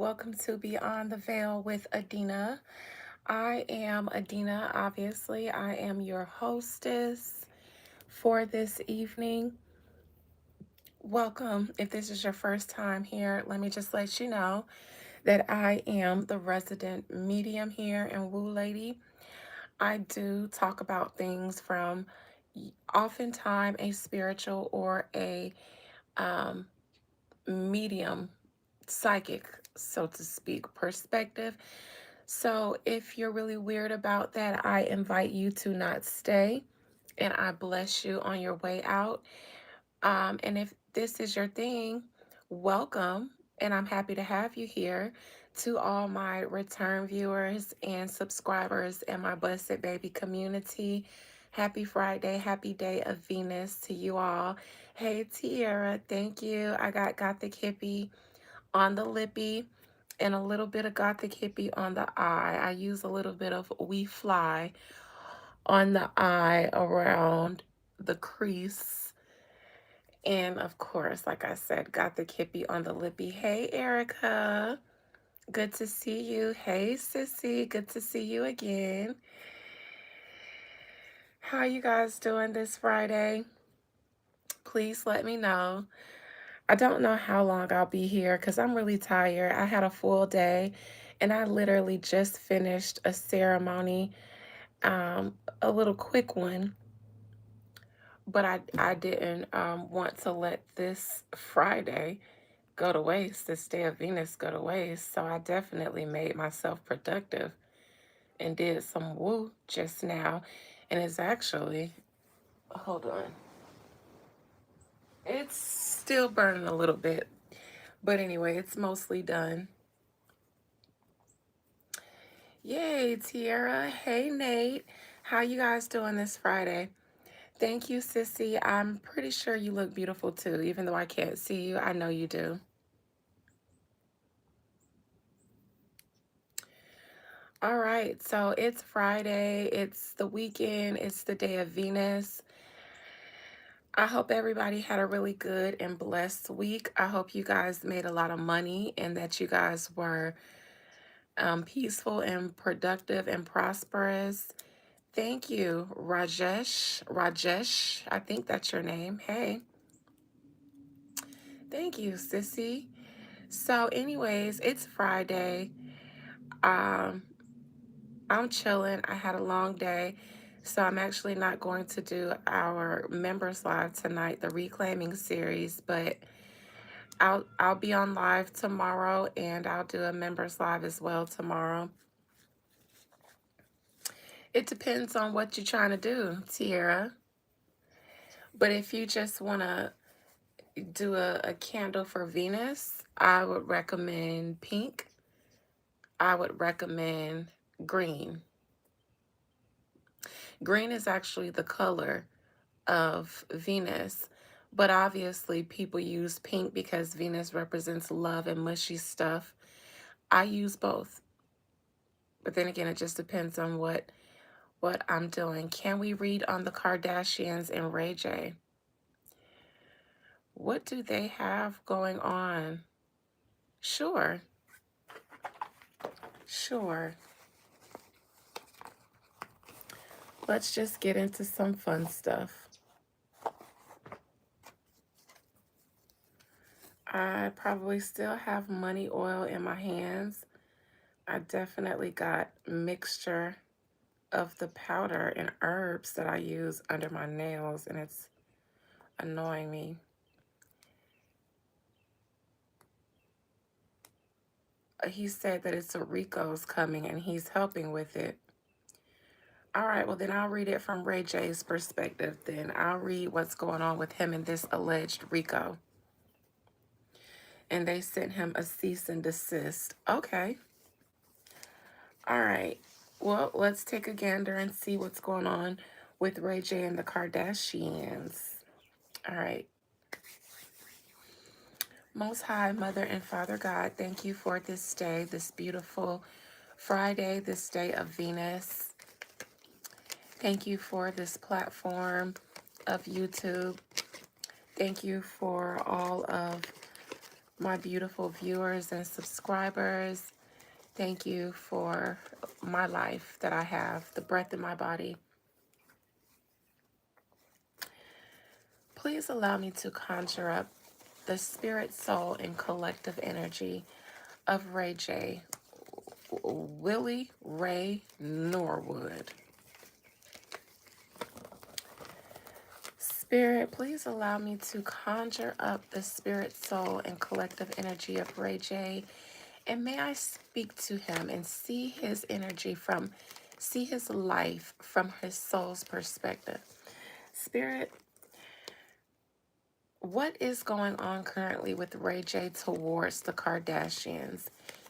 Welcome to Beyond the Veil with Adina. I am Adina, obviously. I am your hostess for this evening. Welcome. If this is your first time here, let me just let you know that I am the resident medium here in Woo Lady. I do talk about things from oftentimes a spiritual or a um, medium psychic, so to speak, perspective. So if you're really weird about that, I invite you to not stay and I bless you on your way out. And if this is your thing, welcome. And I'm happy to have you here. To all my return viewers and subscribers and my Blessed Baby community, happy Friday, happy day of Venus to you all. Hey, Tiara, thank you. I got Gothic Hippie on the lippy and a little bit of Gothic Hippie on the eye. I use a little bit of We Fly on the eye around the crease. And of course, like I said, Gothic Hippie on the lippy. Hey, Erica. Good to see you. Hey, Sissy. Good to see you again. How you guys doing this Friday? Please let me know. I don't know how long I'll be here because I'm really tired. I had a full day and I literally just finished a ceremony, a little quick one, but I didn't want to let this Friday go to waste, this day of Venus go to waste. So I definitely made myself productive and did some woo just now. And it's actually, hold on, it's still burning a little bit. But anyway, it's mostly done. Yay, Tiara. Hey, Nate. How you guys doing this Friday? Thank you, Sissy. I'm pretty sure you look beautiful too. Even though I can't see you, I know you do. All right, so it's Friday. It's the weekend. It's the day of Venus. I hope everybody had a really good and blessed week. I hope you guys made a lot of money and that you guys were peaceful and productive and prosperous. Thank you, Rajesh. Rajesh, I think that's your name. Hey, thank you, Sissy. So, anyways, it's Friday. Um, I'm chilling. I had a long day, so I'm actually not going to do our members live tonight, the reclaiming series, but I'll be on live tomorrow, and I'll do a members live as well tomorrow. It depends on what you're trying to do, Tiara. But if you just want to do a candle for Venus, I would recommend pink. I would recommend green. Green is actually the color of Venus, but obviously people use pink because Venus represents love and mushy stuff. I use both, but then again, it just depends on what I'm doing. Can we read on the Kardashians and Ray J? What do they have going on? Sure, sure. Let's just get into some fun stuff. I probably still have money oil in my hands. I definitely got mixture of the powder and herbs that I use under my nails, and it's annoying me. He said that it's a Rico's coming and he's helping with it. All right, well, then I'll read it from Ray J's perspective. Then I'll read what's going on with him and this alleged Rico. And they sent him a cease and desist. Okay. All right. Well, let's take a gander and see what's going on with Ray J and the Kardashians. All right. Most High Mother and Father God, thank you for this day, this beautiful Friday, this day of Venus. Thank you for this platform of YouTube. Thank you for all of my beautiful viewers and subscribers. Thank you for my life that I have, the breath in my body. Please allow me to conjure up the spirit, soul, and collective energy of Ray J. Willie Ray Norwood. Spirit, please allow me to conjure up the spirit, soul, and collective energy of Ray J. And may I speak to him and see his energy see his life from his soul's perspective. Spirit, what is going on currently with Ray J towards the Kardashians?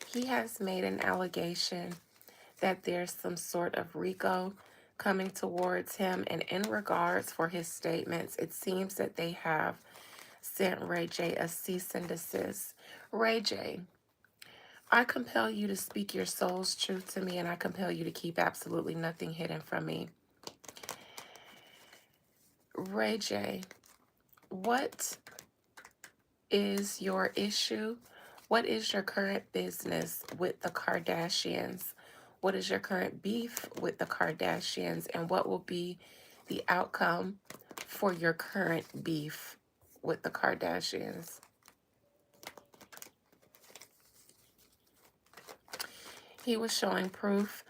He has made an allegation that there's some sort of RICO coming towards him, and in regards for his statements, it seems that they have sent Ray J a cease and desist. Ray J, I compel you to speak your soul's truth to me, and I compel you to keep absolutely nothing hidden from me. Ray J, what is your issue? What is your current business with the Kardashians? What is your current beef with the Kardashians? And what will be the outcome for your current beef with the Kardashians? He was showing proof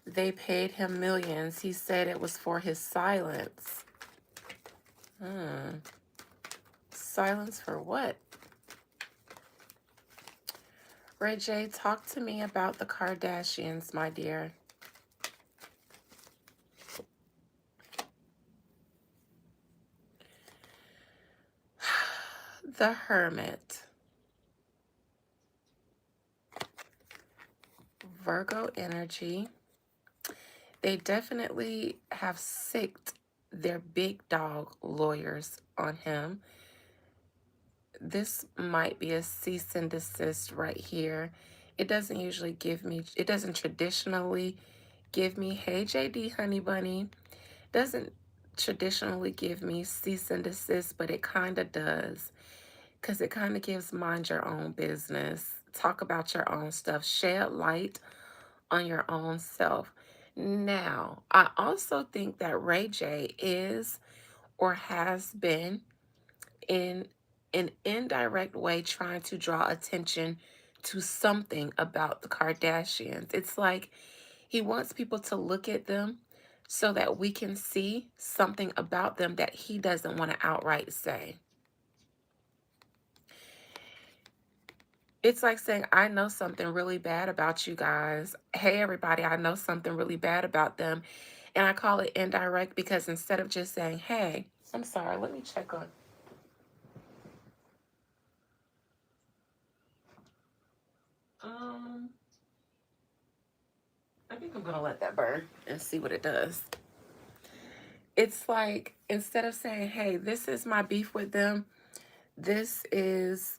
they paid him millions. He said it was for his silence. Silence for what? Ray J, talk to me about the Kardashians, my dear. The Hermit. Virgo energy. They definitely have sicked their big dog lawyers on him. This might be a cease and desist right here. It doesn't traditionally give me, hey JD Honey Bunny, doesn't traditionally give me cease and desist, but it kind of does, because it kind of gives mind your own business, talk about your own stuff, shed light on your own self. Now, I also think that Ray J is or has been in an indirect way trying to draw attention to something about the Kardashians. It's like he wants people to look at them so that we can see something about them that he doesn't want to outright say. It's like saying, I know something really bad about you guys. Hey, everybody, I know something really bad about them. And I call it indirect because instead of just saying, hey, I'm sorry, let me check on. I think I'm going to let that burn and see what it does. It's like, instead of saying, hey, this is my beef with them, this is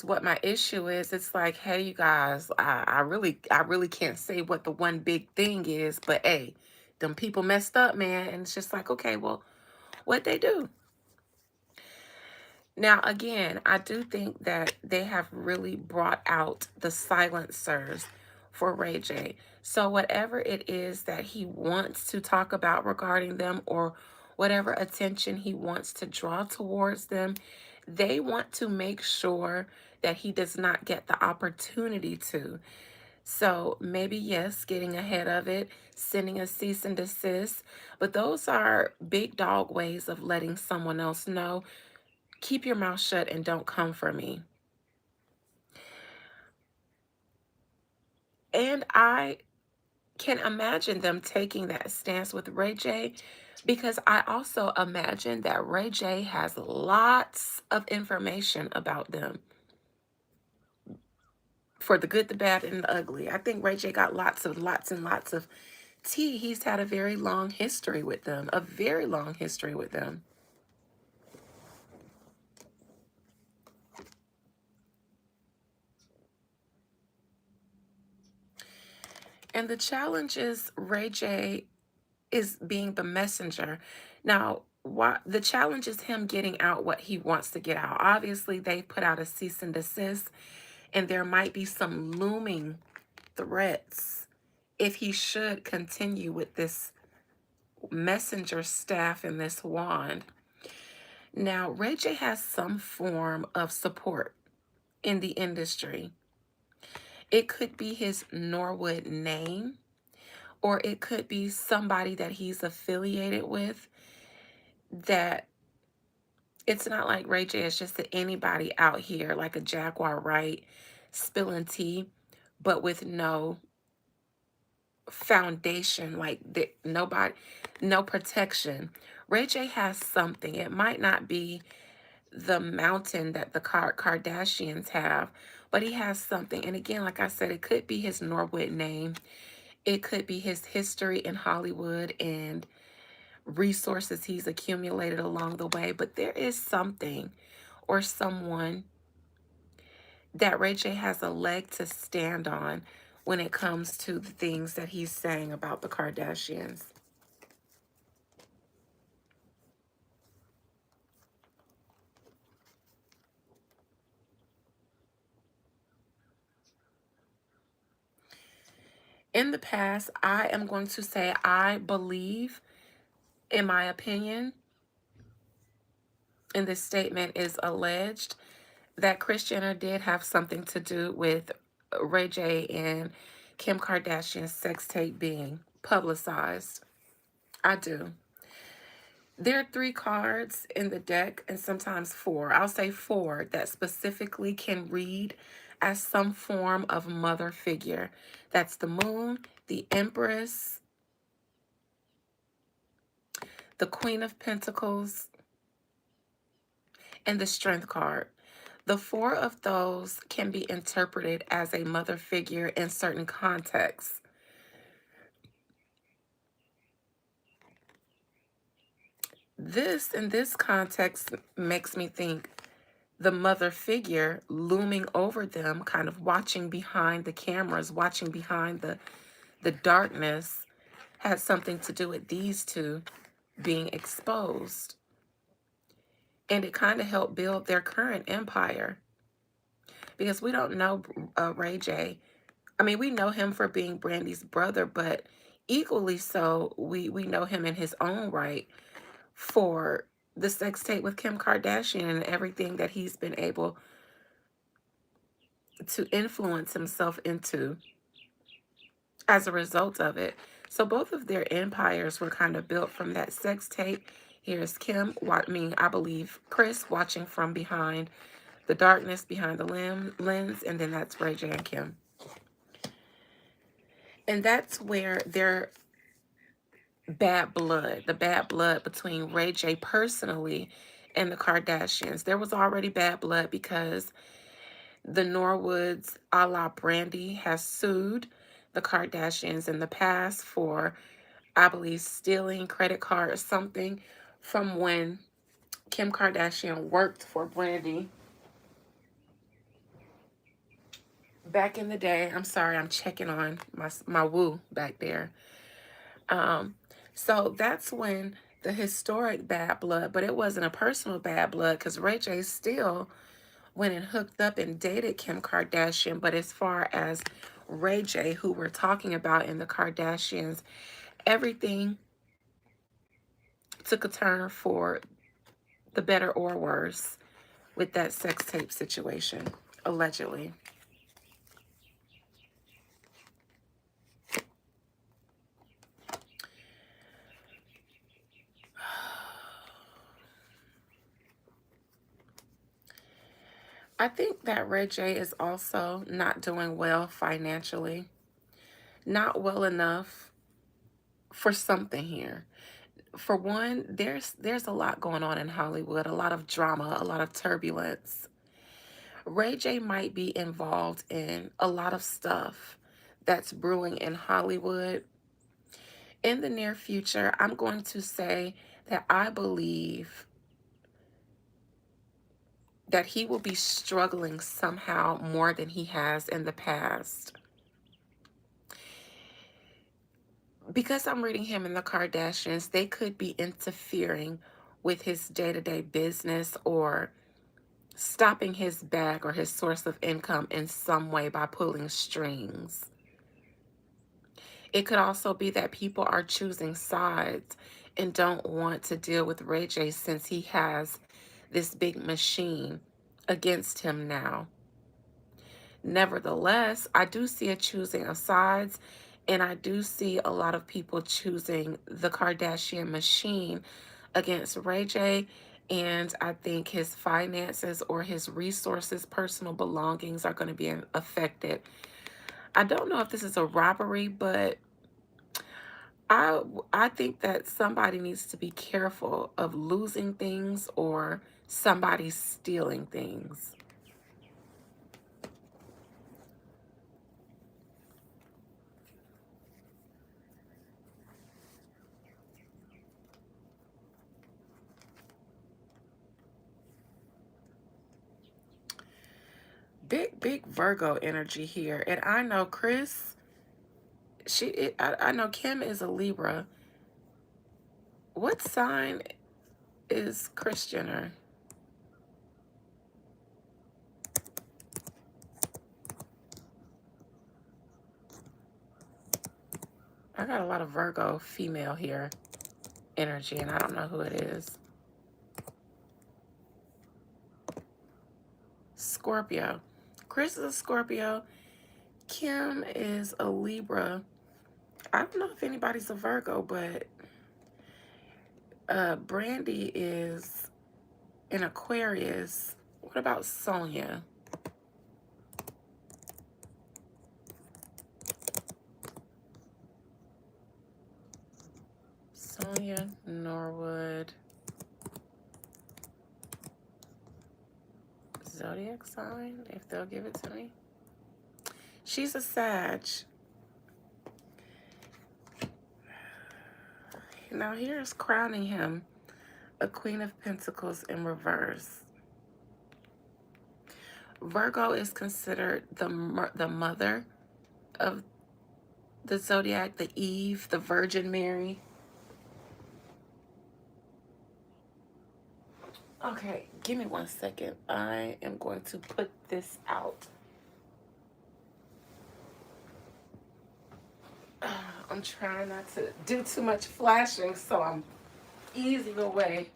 what my issue is. It's like, hey, you guys, I really can't say what the one big thing is, but hey, them people messed up, man. And it's just like, okay, well, what they do? Now, again, I do think that they have really brought out the silencers for Ray J. So whatever it is that he wants to talk about regarding them, or whatever attention he wants to draw towards them, they want to make sure that he does not get the opportunity to. So maybe, yes, getting ahead of it, sending a cease and desist, but those are big dog ways of letting someone else know, keep your mouth shut and don't come for me. And I can imagine them taking that stance with Ray J, because I also imagine that Ray J has lots of information about them, for the good, the bad, and the ugly. I think Ray J got lots and lots of tea. He's had a very long history with them, a very long history with them. And the challenge is Ray J is being the messenger. Now, why the challenge is him getting out what he wants to get out. Obviously, they put out a cease and desist, and there might be some looming threats if he should continue with this messenger staff and this wand. Now, Ray J has some form of support in the industry. It could be his Norwood name, or it could be somebody that he's affiliated with. That it's not like Ray J is just anybody out here like a Jaguar Wright spilling tea, but with no foundation, like nobody, no protection. Ray J has something. It might not be the mountain that the Kardashians have, but he has something. And again, like I said, it could be his Norwood name. It could be his history in Hollywood and resources he's accumulated along the way. But there is something or someone that Ray J has a leg to stand on when it comes to the things that he's saying about the Kardashians. In the past, I am going to say I believe, in my opinion, and this statement is alleged, that Kris Jenner did have something to do with Ray J and Kim Kardashian's sex tape being publicized. I do. There are 3 cards in the deck, and sometimes 4. I'll say 4 that specifically can read as some form of mother figure. That's the Moon, the Empress, the Queen of Pentacles, and the Strength card. The 4 of those can be interpreted as a mother figure in certain contexts. This, in this context, makes me think the mother figure looming over them, kind of watching behind the cameras, watching behind the darkness, had something to do with these two being exposed. And it kind of helped build their current empire. Because we don't know Ray J. I mean, we know him for being Brandy's brother, but equally so, we know him in his own right for the sex tape with Kim Kardashian and everything that he's been able to influence himself into as a result of it. So both of their empires were kind of built from that sex tape. Here's Kim, I believe Kris watching from behind the darkness, behind the lens, and then that's Ray J and Kim. And that's where their the bad blood between Ray J personally and the Kardashians. There was already bad blood because the Norwoods, a la Brandy, has sued the Kardashians in the past for, I believe, stealing credit card or something from when Kim Kardashian worked for Brandy back in the day. I'm sorry, I'm checking on my woo back there. So that's when the historic bad blood, but it wasn't a personal bad blood because Ray J still went and hooked up and dated Kim Kardashian. But as far as Ray J, who we're talking about in the Kardashians, everything took a turn for the better or worse with that sex tape situation, allegedly. I think that Ray J is also not doing well financially, not well enough for something here. For one, there's a lot going on in Hollywood, a lot of drama, a lot of turbulence. Ray J might be involved in a lot of stuff that's brewing in Hollywood. In the near future, I'm going to say that I believe that he will be struggling somehow more than he has in the past. because I'm reading him and the Kardashians, they could be interfering with his day-to-day business or stopping his bag or his source of income in some way by pulling strings. It could also be that people are choosing sides and don't want to deal with Ray J since he has this big machine against him now. Nevertheless, I do see a choosing of sides, and I do see a lot of people choosing the Kardashian machine against Ray J. And I think his finances or his resources, personal belongings are going to be affected. I don't know if this is a robbery, but I think that somebody needs to be careful of losing things or somebody stealing things. Big Virgo energy here. And I know Chris, I know Kim is a Libra. What sign is Kris Jenner? I got a lot of Virgo female here energy, and I don't know who it is. Scorpio. Chris is a Scorpio. Kim is a Libra. I don't know if anybody's a Virgo, but Brandy is an Aquarius. What about Sonia? Sonia Norwood. Zodiac sign, if they'll give it to me. She's a Sag. Now here's crowning him a Queen of Pentacles in reverse. Virgo is considered the mother of the zodiac, the Eve, the Virgin Mary. Okay, give me 1 second. I am going to put this out. I'm trying not to do too much flashing, so I'm easing away.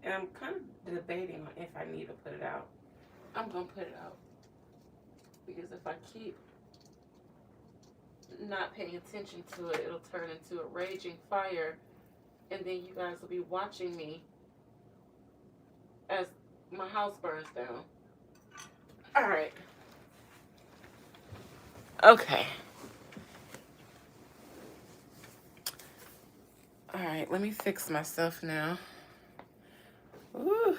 And I'm kind of debating on if I need to put it out. I'm going to put it out. Because if I keep not paying attention to it, it'll turn into a raging fire. And then you guys will be watching me as my house burns down. All right. Okay. All right, let me fix myself now. Ooh.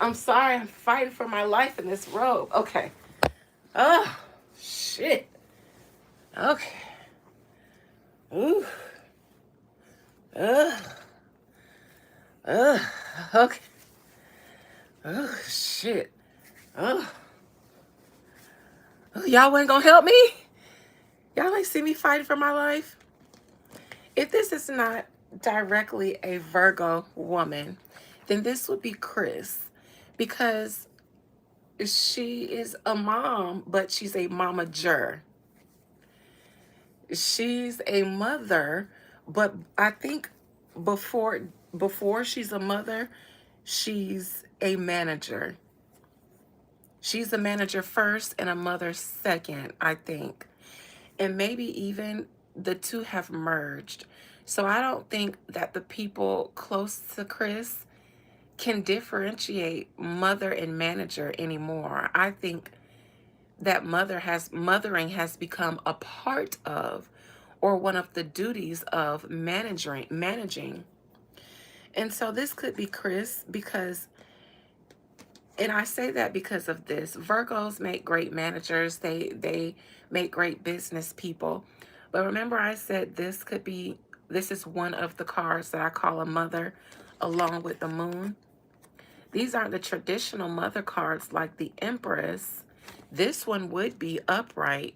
I'm sorry, I'm fighting for my life in this robe. Okay. Oh, shit. Okay. Ooh. Okay. Oh, shit. Oh. Oh, y'all ain't gonna help me? Y'all ain't see me fighting for my life? If this is not directly a Virgo woman, then this would be Chris. Because she is a mom, but she's a momager. She's a mother, but I think before she's a mother, she's a manager. She's a manager first and a mother second, I think. And maybe even the two have merged. So I don't think that the people close to Chris can differentiate mother and manager anymore. I think that mothering has become a part of or one of the duties of managing. And so this could be Chris because, and I say that because of this. Virgos make great managers. They make great business people. But remember I said this is one of the cards that I call a mother along with the moon. These aren't the traditional mother cards like the Empress. This one would be upright.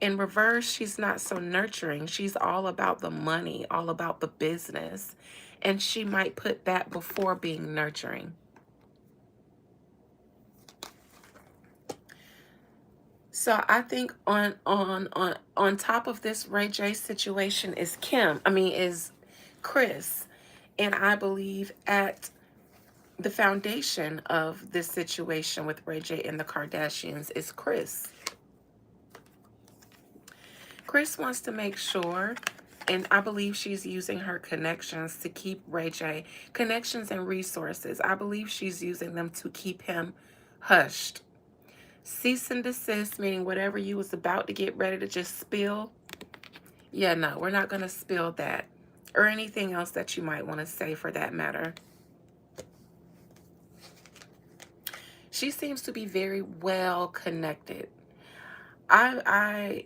In reverse, she's not so nurturing. She's all about the money, all about the business. And she might put that before being nurturing. So I think on top of this Ray J situation is is Chris. And I believe at the foundation of this situation with Ray J and the Kardashians is Chris. Chris wants to make sure, and I believe she's using her connections to keep Ray J, connections and resources. I believe she's using them to keep him hushed. Cease and desist, meaning whatever you was about to get ready to just spill. Yeah, no, we're not going to spill that. Or anything else that you might want to say for that matter. She seems to be very well connected. I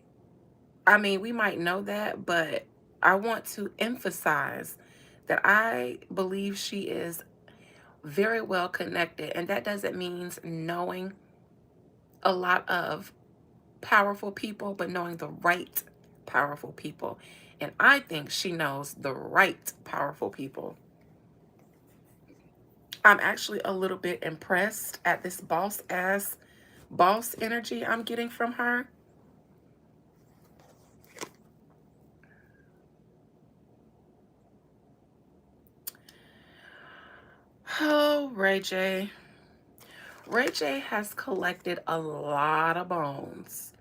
mean, we might know that, but I want to emphasize that I believe she is very well connected. And that doesn't mean knowing a lot of powerful people, but knowing the right powerful people. And I think she knows the right powerful people. I'm actually a little bit impressed at this boss energy I'm getting from her. Oh, Ray J. Ray J has collected a lot of bones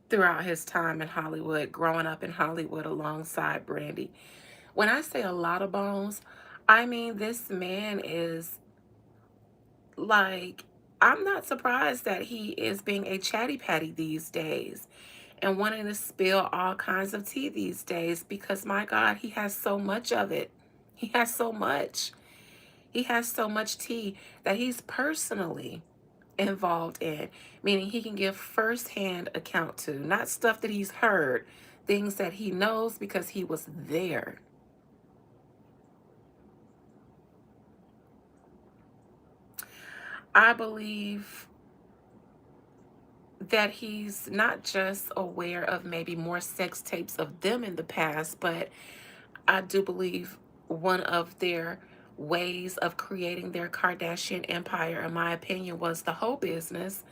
throughout his time in Hollywood, growing up in Hollywood alongside Brandy. When I say a lot of bones, I mean this man is like, I'm not surprised that he is being a chatty patty these days and wanting to spill all kinds of tea these days because, my God, he has so much of it. He has so much. He has so much tea that he's personally involved in, meaning he can give firsthand account to, not stuff that he's heard, things that he knows because he was there. I believe that he's not just aware of maybe more sex tapes of them in the past, but I do believe one of their ways of creating their Kardashian empire, in my opinion, was the whole business.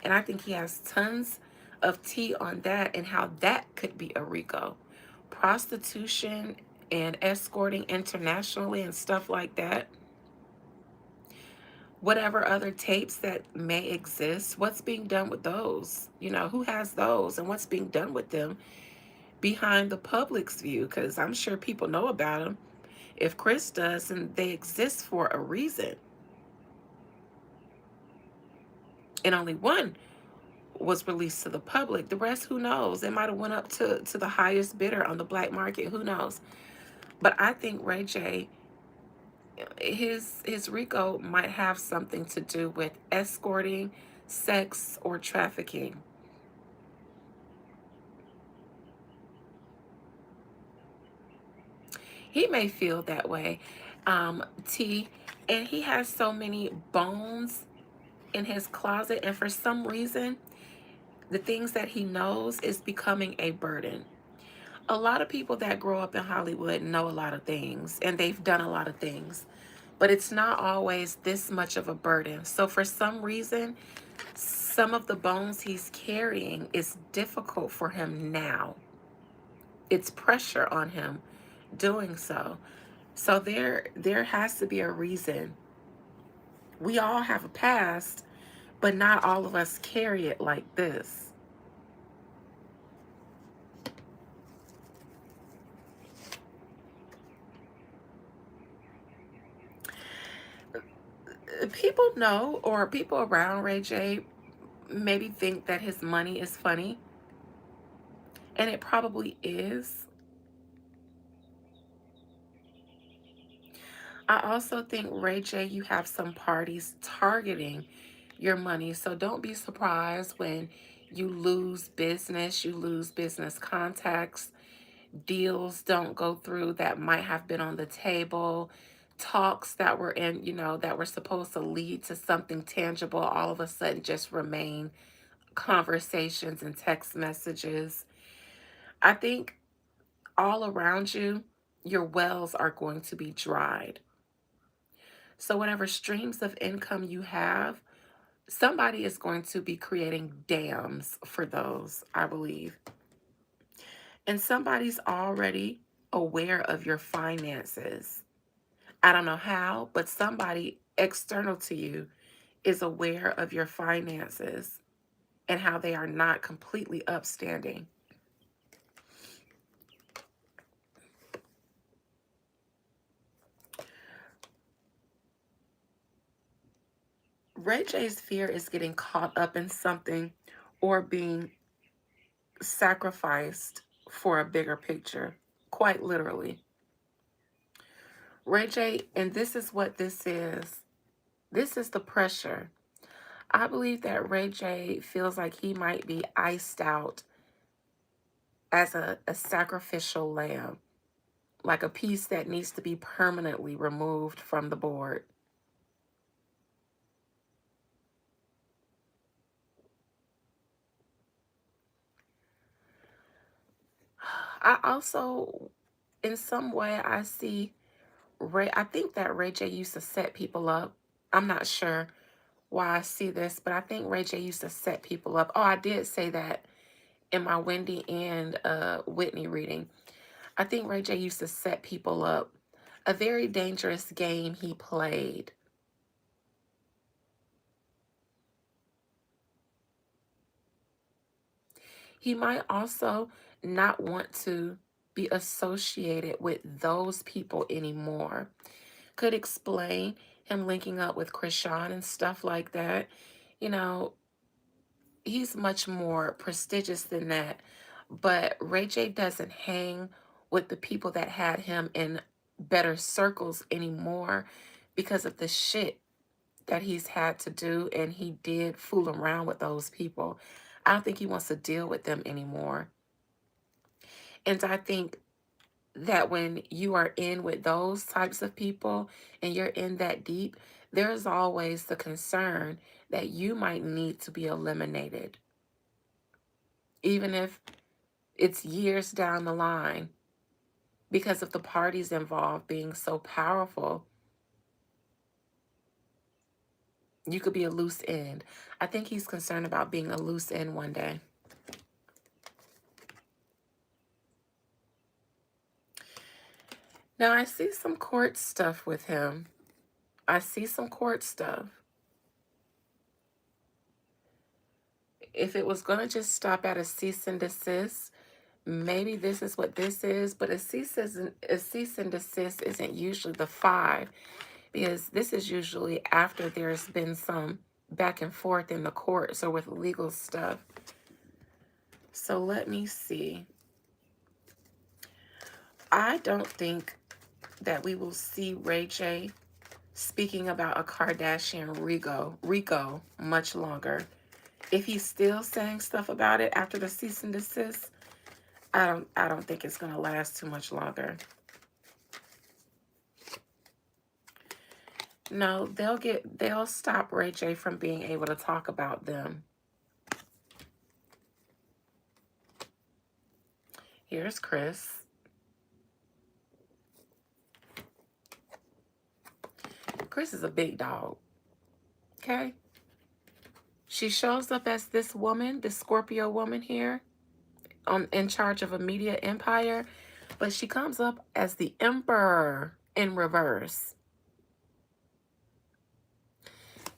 And I think he has tons of tea on that and how that could be a RICO. Prostitution and escorting internationally and stuff like that. Whatever other tapes that may exist, what's being done with those? You know, who has those and what's being done with them behind the public's view? Because I'm sure people know about them. If Chris does, and they exist for a reason. And only one was released to the public. The rest, who knows? It might have went up to the highest bidder on the black market. Who knows? But I think Ray J, his RICO might have something to do with escorting, sex, or trafficking. He may feel that way, T, and he has so many bones in his closet, and for some reason, the things that he knows is becoming a burden. A lot of people that grow up in Hollywood know a lot of things, and they've done a lot of things, but it's not always this much of a burden. So for some reason, some of the bones he's carrying is difficult for him now. It's pressure on him doing so. So there has to be a reason. We all have a past, but not all of us carry it like this. People know, or people around Ray J maybe think that his money is funny, and it probably is. I also think, Ray J, you have some parties targeting your money. So don't be surprised when you lose business contacts, deals don't go through that might have been on the table, talks that were in, that were supposed to lead to something tangible, all of a sudden just remain conversations and text messages. I think all around you, your wells are going to be dried. So, whatever streams of income you have, somebody is going to be creating dams for those, I believe. And somebody's already aware of your finances. I don't know how, but somebody external to you is aware of your finances and how they are not completely upstanding. Ray J's fear is getting caught up in something or being sacrificed for a bigger picture, quite literally. Ray J, and this is what this is. This is the pressure. I believe that Ray J feels like he might be iced out as a sacrificial lamb, like a piece that needs to be permanently removed from the board. I also, in some way, I see I think that Ray J used to set people up. I'm not sure why I see this, but I think Ray J used to set people up. Oh, I did say that in my Wendy and Whitney reading. I think Ray J used to set people up. A very dangerous game he played. He might also not want to be associated with those people anymore. Could explain him linking up with Krishan and stuff like that. You know, he's much more prestigious than that. But Ray J doesn't hang with the people that had him in better circles anymore because of the shit that he's had to do, and he did fool around with those people. I don't think he wants to deal with them anymore. And I think that when you are in with those types of people and you're in that deep, there's always the concern that you might need to be eliminated. Even if it's years down the line, because of the parties involved being so powerful, you could be a loose end. I think he's concerned about being a loose end one day. Now, I see some court stuff with him. I see some court stuff. If it was going to just stop at a cease and desist, maybe this is what this is, but a cease and desist isn't usually the 5, because this is usually after there's been some back and forth in the courts or with legal stuff. So let me see. I don't think that we will see Ray J speaking about a Kardashian Rico much longer. If he's still saying stuff about it after the cease and desist, I don't think it's gonna last too much longer. No, they'll stop Ray J from being able to talk about them. Here's Chris. Chris is a big dog. Okay? She shows up as this woman, this Scorpio woman here, in charge of a media empire, but she comes up as the emperor in reverse.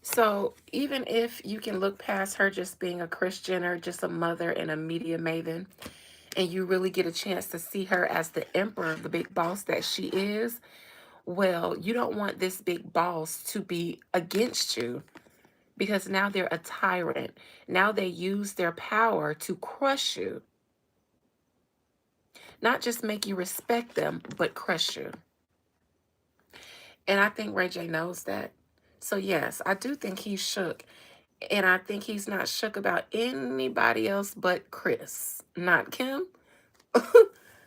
So even if you can look past her just being a Christian or just a mother and a media maven, and you really get a chance to see her as the emperor, the big boss that she is, well, you don't want this big boss to be against you, because now they're a tyrant. Now they use their power to crush you. Not just make you respect them, but crush you. And I think Ray J knows that. So yes, I do think he's shook. And I think he's not shook about anybody else but Chris. Not Kim,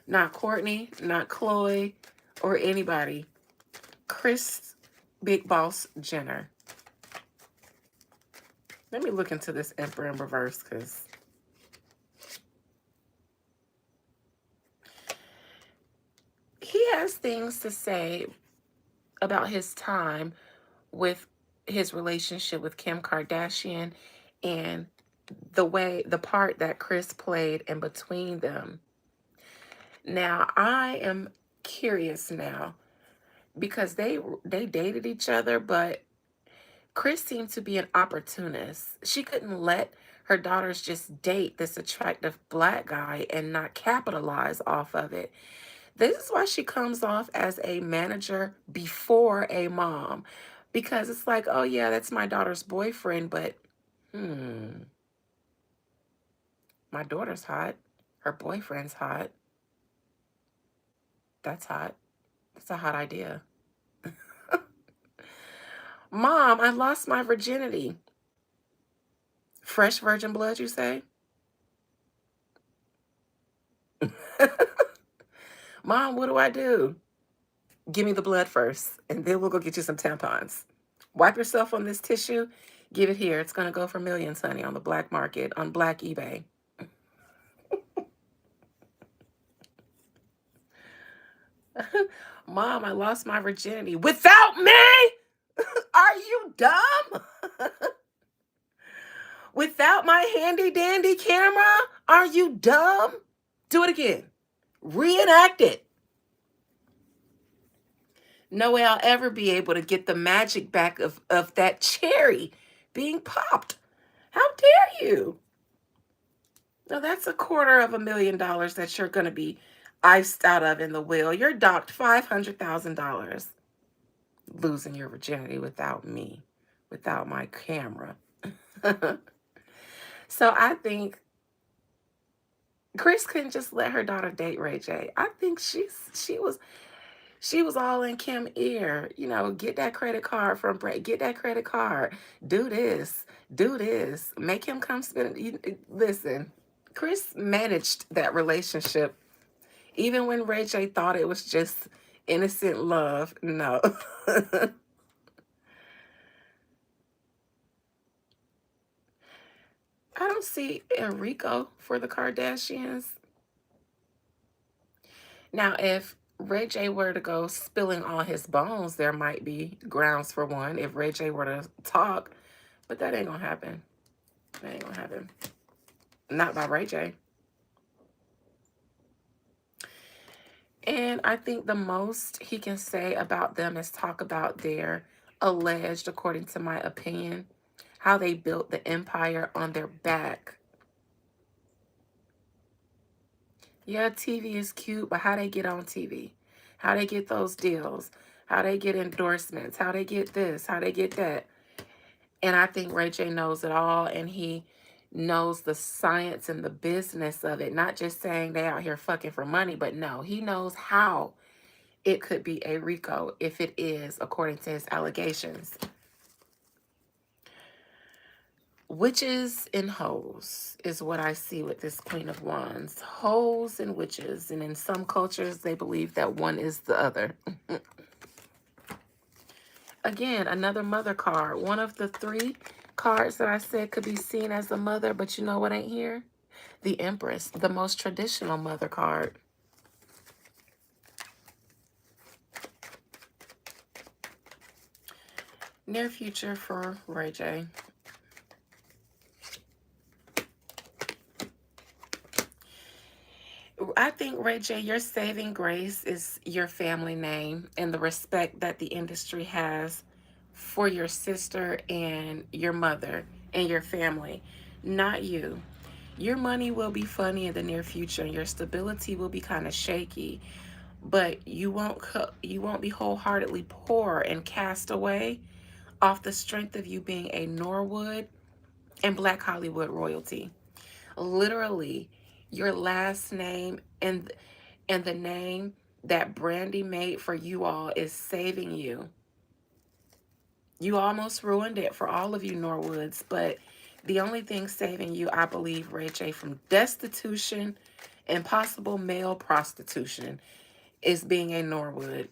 not Courtney, not Chloe, or anybody. Kris Big Boss Jenner. Let me look into this Emperor in reverse because he has things to say about his time with his relationship with Kim Kardashian and the part that Kris played in between them. Now, I am curious now because they dated each other, but Kris seemed to be an opportunist. She couldn't let her daughters just date this attractive black guy and not capitalize off of it. This is why she comes off as a manager before a mom. Because it's like, oh yeah, that's my daughter's boyfriend, but my daughter's hot. Her boyfriend's hot. That's hot. That's a hot idea. Mom, I lost my virginity. Fresh virgin blood, you say? Mom, what do I do? Give me the blood first, and then we'll go get you some tampons. Wipe yourself on this tissue. Give it here. It's going to go for millions, honey, on the black market, on black eBay. Mom, I lost my virginity. Without me? Are you dumb? Without my handy dandy camera? Are you dumb? Do it again. Reenact it. No way I'll ever be able to get the magic back of that cherry being popped. How dare you? Now that's $250,000 that you're going to be iced out of in the will. You're docked $500,000 losing your virginity without me, without my camera. So I think Kris couldn't just let her daughter date Ray J. I think she was all in Kim ear. You know, get that credit card from Brett. Get that credit card. Do this. Do this. Make him come spend. Listen, Kris managed that relationship even when Ray J thought it was just innocent love. No. I don't see Enrico for the Kardashians. Now, if Ray J were to go spilling all his bones, there might be grounds for one if Ray J were to talk, but that ain't gonna happen. That ain't gonna happen. Not by Ray J. And I think the most he can say about them is talk about their alleged, according to my opinion, how they built the empire on their back. Yeah, TV is cute, but how they get on TV? How they get those deals? How they get endorsements? How they get this? How they get that? And I think Ray J knows it all, and he knows the science and the business of it. Not just saying they out here fucking for money, but no, he knows how it could be a RICO if it is, according to his allegations. Witches and hoes is what I see with this Queen of Wands. Hoes and witches. And in some cultures, they believe that one is the other. Again, another mother card. One of the 3 cards that I said could be seen as a mother, but you know what ain't here? The Empress, the most traditional mother card. Near future for Ray J. I think, Ray J, your saving grace is your family name and the respect that the industry has for your sister and your mother and your family, not you. Your money will be funny in the near future and your stability will be kind of shaky, but you won't be wholeheartedly poor and cast away off the strength of you being a Norwood and Black Hollywood royalty. Literally, your last name and the name that Brandy made for you all is saving you. You almost ruined it for all of you Norwoods, but the only thing saving you, I believe, Ray J, from destitution and possible male prostitution is being a Norwood.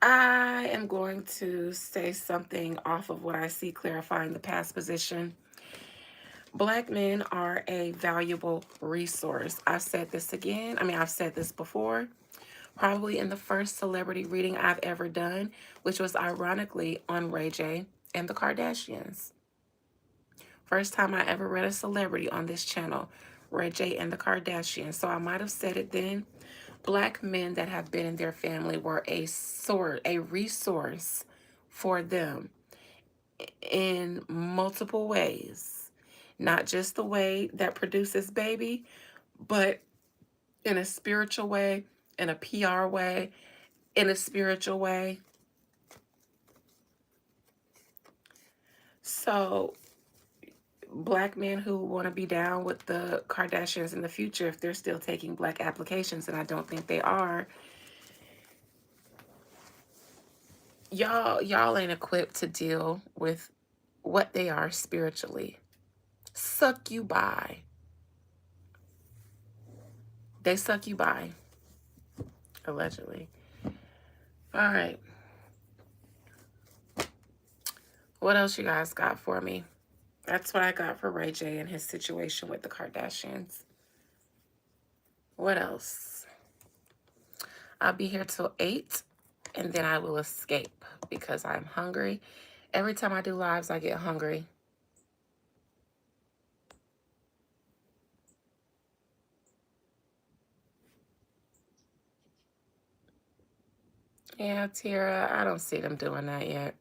I am going to say something off of what I see clarifying the past position. Black men are a valuable resource. I've said this again. I've said this before, probably in the first celebrity reading I've ever done, which was ironically on Ray J and the Kardashians. First time I ever read a celebrity on this channel, Ray J and the Kardashians. So I might have said it then. Black men that have been in their family were a resource for them in multiple ways. Not just the way that produces baby, but in a spiritual way, in a PR way, in a spiritual way. So black men who want to be down with the Kardashians in the future, if they're still taking black applications, and I don't think they are, y'all ain't equipped to deal with what they are spiritually. Suck you by. They suck you by, allegedly. All right. What else you guys got for me? That's what I got for Ray J and his situation with the Kardashians. What else? I'll be here till 8, and then I will escape because I'm hungry. Every time I do lives, I get hungry. Yeah, Tira, I don't see them doing that yet.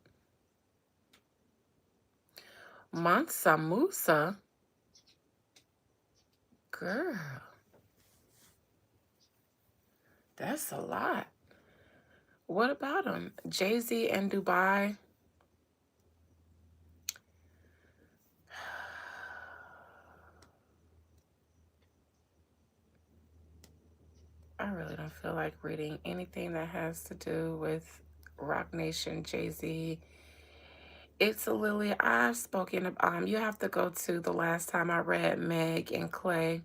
Mansa Musa? Girl, that's a lot. What about him? Jay-Z and Dubai? I really don't feel like reading anything that has to do with Roc Nation, Jay-Z. It's a Lily. I've spoken, you have to go to the last time I read Meg and Clay.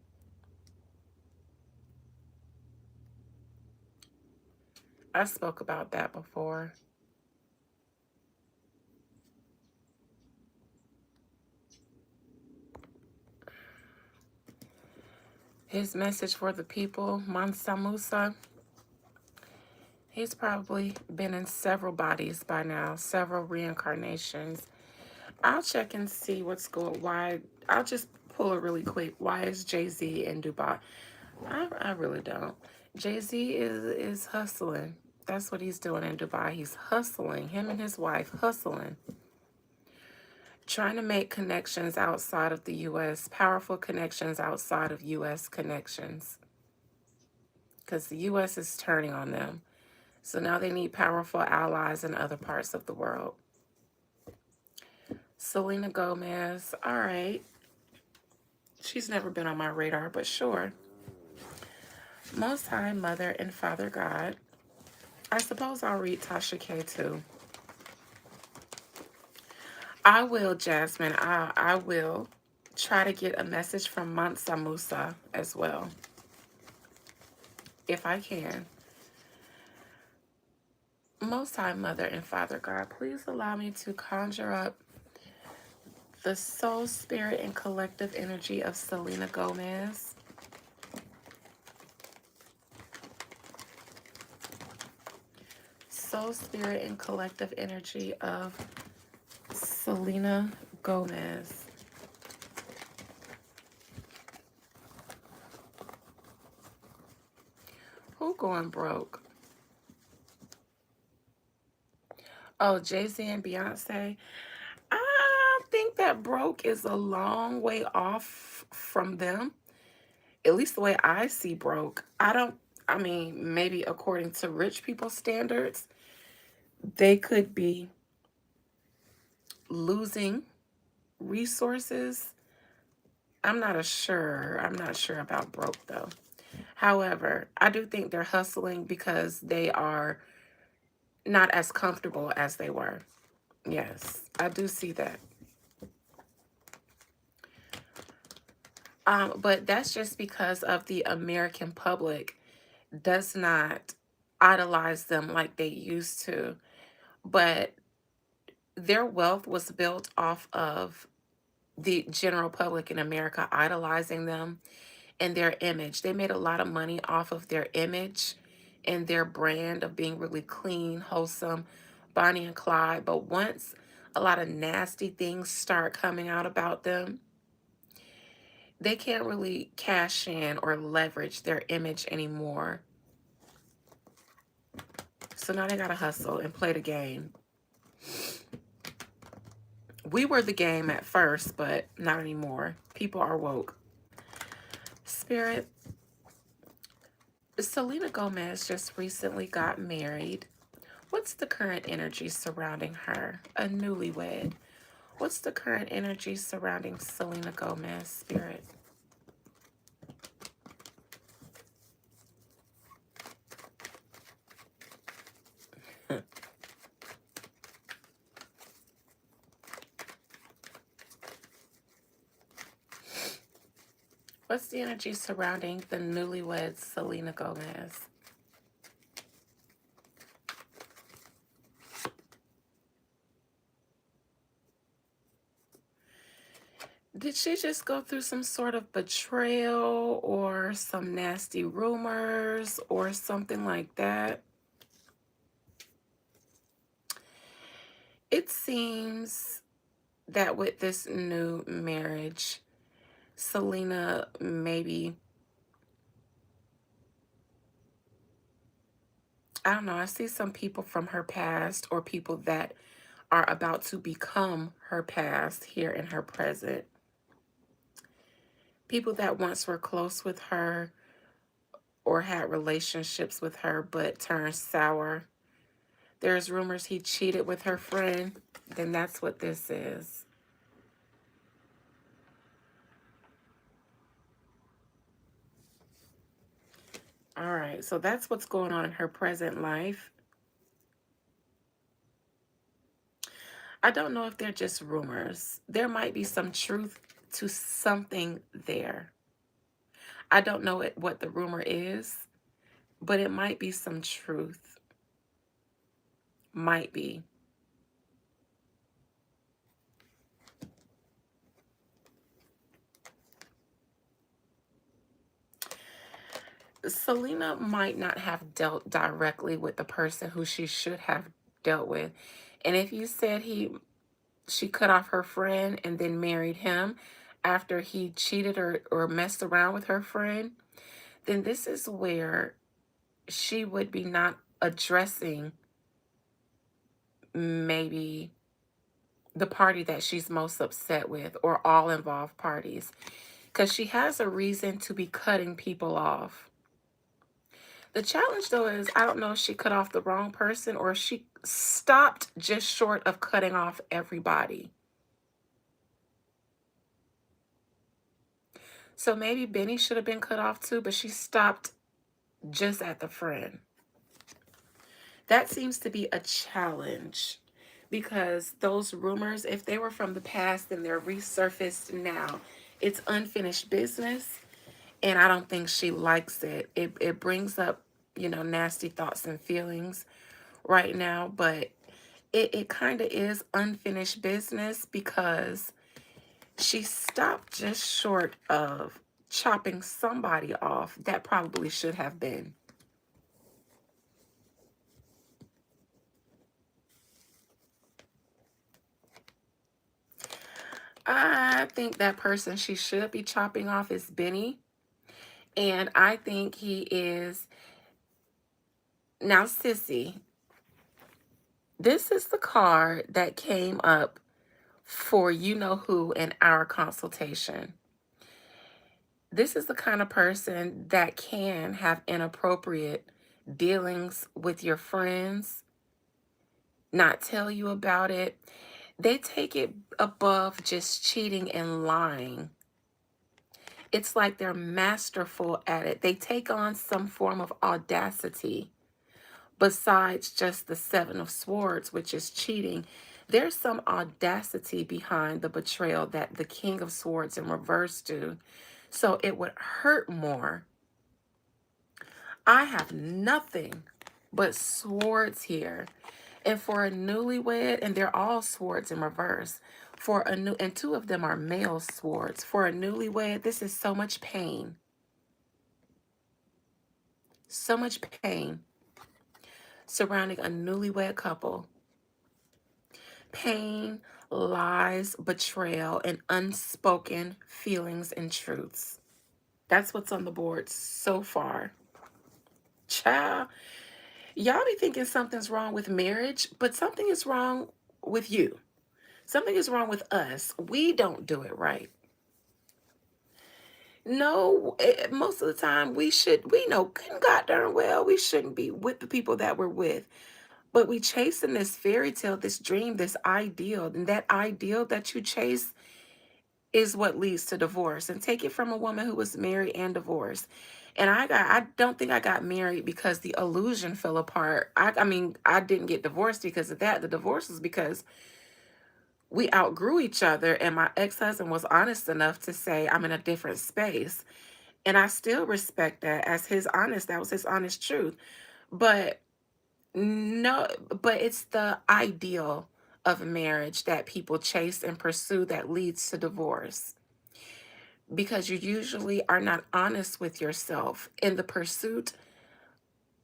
I spoke about that before. His message for the people, Mansa Musa. He's probably been in several bodies by now, several reincarnations. I'll check and see what's going. Why? I'll just pull it really quick. Why is Jay-Z in Dubai? I really don't. Jay-Z is hustling. That's what he's doing in Dubai. He's hustling. Him and his wife hustling. Trying to make connections outside of the U.S. Powerful connections outside of U.S. connections. Because the U.S. is turning on them. So now they need powerful allies in other parts of the world. Selena Gomez. All right. She's never been on my radar, but sure. Most High Mother and Father God. I suppose I'll read Tasha K too. I will, Jasmine. I will try to get a message from Mansa Musa as well, if I can. Most High Mother and Father God, please allow me to conjure up the soul, spirit, and collective energy of Selena Gomez. Soul, spirit, and collective energy of Selena Gomez. Who going broke? Oh, Jay-Z and Beyonce. I think that broke is a long way off from them. At least the way I see broke. Maybe according to rich people's standards, they could be losing resources. I'm not sure about broke though. However, I do think they're hustling because they are not as comfortable as they were. Yes, I do see that. But that's just because of the American public does not idolize them like they used to, but their wealth was built off of the general public in America idolizing them and their image. They made a lot of money off of their image and their brand of being really clean, wholesome, Bonnie and Clyde. But once a lot of nasty things start coming out about them, they can't really cash in or leverage their image anymore. So now they got to hustle and play the game. We were the game at first, but not anymore. People are woke. Spirit, Selena Gomez just recently got married. What's the current energy surrounding her? A newlywed. What's the current energy surrounding Selena Gomez, Spirit? What's the energy surrounding the newlywed Selena Gomez? Did she just go through some sort of betrayal or some nasty rumors or something like that? It seems that with this new marriage, Selena maybe, I don't know, I see some people from her past or people that are about to become her past here in her present. People that once were close with her or had relationships with her but turned sour. There's rumors he cheated with her friend. Then that's what this is. All right, so that's what's going on in her present life. I don't know if they're just rumors. There might be some truth to something there. I don't know what the rumor is, but it might be some truth. Might be. Selena might not have dealt directly with the person who she should have dealt with. And if you said she cut off her friend and then married him after he cheated or messed around with her friend, then this is where she would be not addressing maybe the party that she's most upset with or all involved parties, because she has a reason to be cutting people off. The challenge, though, is I don't know if she cut off the wrong person or if she stopped just short of cutting off everybody. So maybe Benny should have been cut off too, but she stopped just at the friend. That seems to be a challenge because those rumors, if they were from the past and they're resurfaced now, it's unfinished business. And I don't think she likes it. It brings up, nasty thoughts and feelings right now, but it kind of is unfinished business because she stopped just short of chopping somebody off that probably should have been. I think that person she should be chopping off is Benny. And I think he is, now Sissy, this is the card that came up for you know who in our consultation. This is the kind of person that can have inappropriate dealings with your friends, not tell you about it. They take it above just cheating and lying. It's like they're masterful at it. They take on some form of audacity besides just the Seven of Swords, which is cheating. There's some audacity behind the betrayal that the King of Swords in reverse do. So it would hurt more. I have nothing but swords here. And for a newlywed, and they're all swords in reverse. For a new, and two of them are male swords. For a newlywed, this is so much pain. So much pain surrounding a newlywed couple. Pain, lies, betrayal, and unspoken feelings and truths. That's what's on the board so far. Child, y'all be thinking something's wrong with marriage, but something is wrong with you. Something is wrong with us. We don't do it right. No, most of the time we know good God darn well we shouldn't be with the people that we're with. But we chasing this fairy tale, this dream, this ideal, and that ideal that you chase is what leads to divorce. And take it from a woman who was married and divorced. And I don't think I got married because the illusion fell apart. I mean, I didn't get divorced because of that. The divorce was because we outgrew each other, and my ex-husband was honest enough to say I'm in a different space. And I still respect that as that was his honest truth. But no, but it's the ideal of marriage that people chase and pursue that leads to divorce, because you usually are not honest with yourself in the pursuit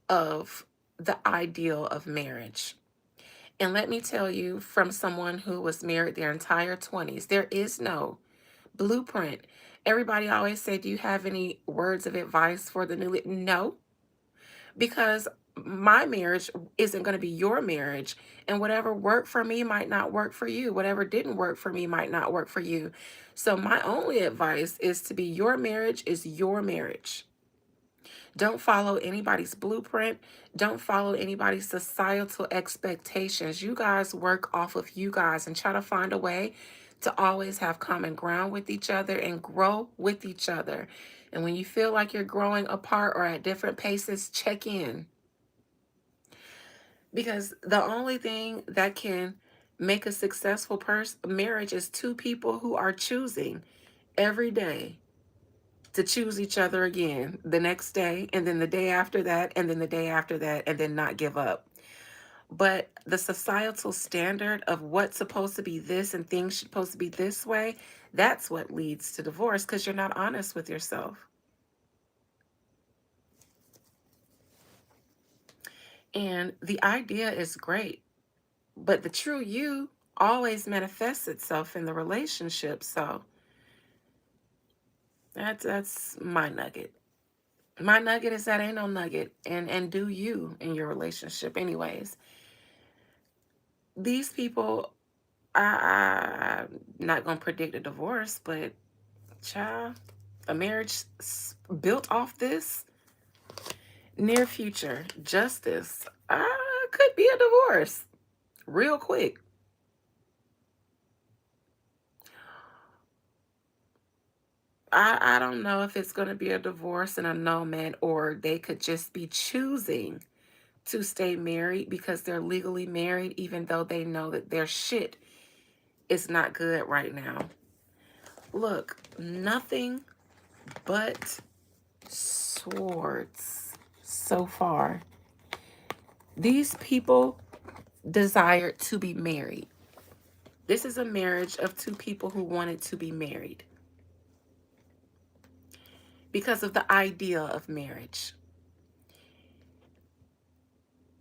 of the ideal of marriage. And let me tell you, from someone who was married their entire 20s, there is no blueprint. Everybody always say, do you have any words of advice for the newly? No, because my marriage isn't going to be your marriage. And whatever worked for me might not work for you. Whatever didn't work for me might not work for you. So my only advice is to be your marriage is your marriage. Don't follow anybody's blueprint. Don't follow anybody's societal expectations. You guys work off of you guys and try to find a way to always have common ground with each other and grow with each other. And when you feel like you're growing apart or at different paces, check in. Because the only thing that can make a successful marriage is two people who are choosing every day to choose each other again the next day, and then the day after that, and then the day after that, and then not give up. But the societal standard of what's supposed to be this and things supposed to be this way, that's what leads to divorce, because you're not honest with yourself. And the idea is great, but the true you always manifests itself in the relationship. So that's my nugget. My nugget is that ain't no nugget, and do you in your relationship anyways. These people, I'm not gonna predict a divorce, but child, a marriage built off this near future justice, could be a divorce real quick. I don't know if it's going to be a divorce and annulment, or they could just be choosing to stay married because they're legally married, even though they know that their shit is not good right now. Look, nothing but swords so far. These people desired to be married. This is a marriage of two people who wanted to be married because of the idea of marriage.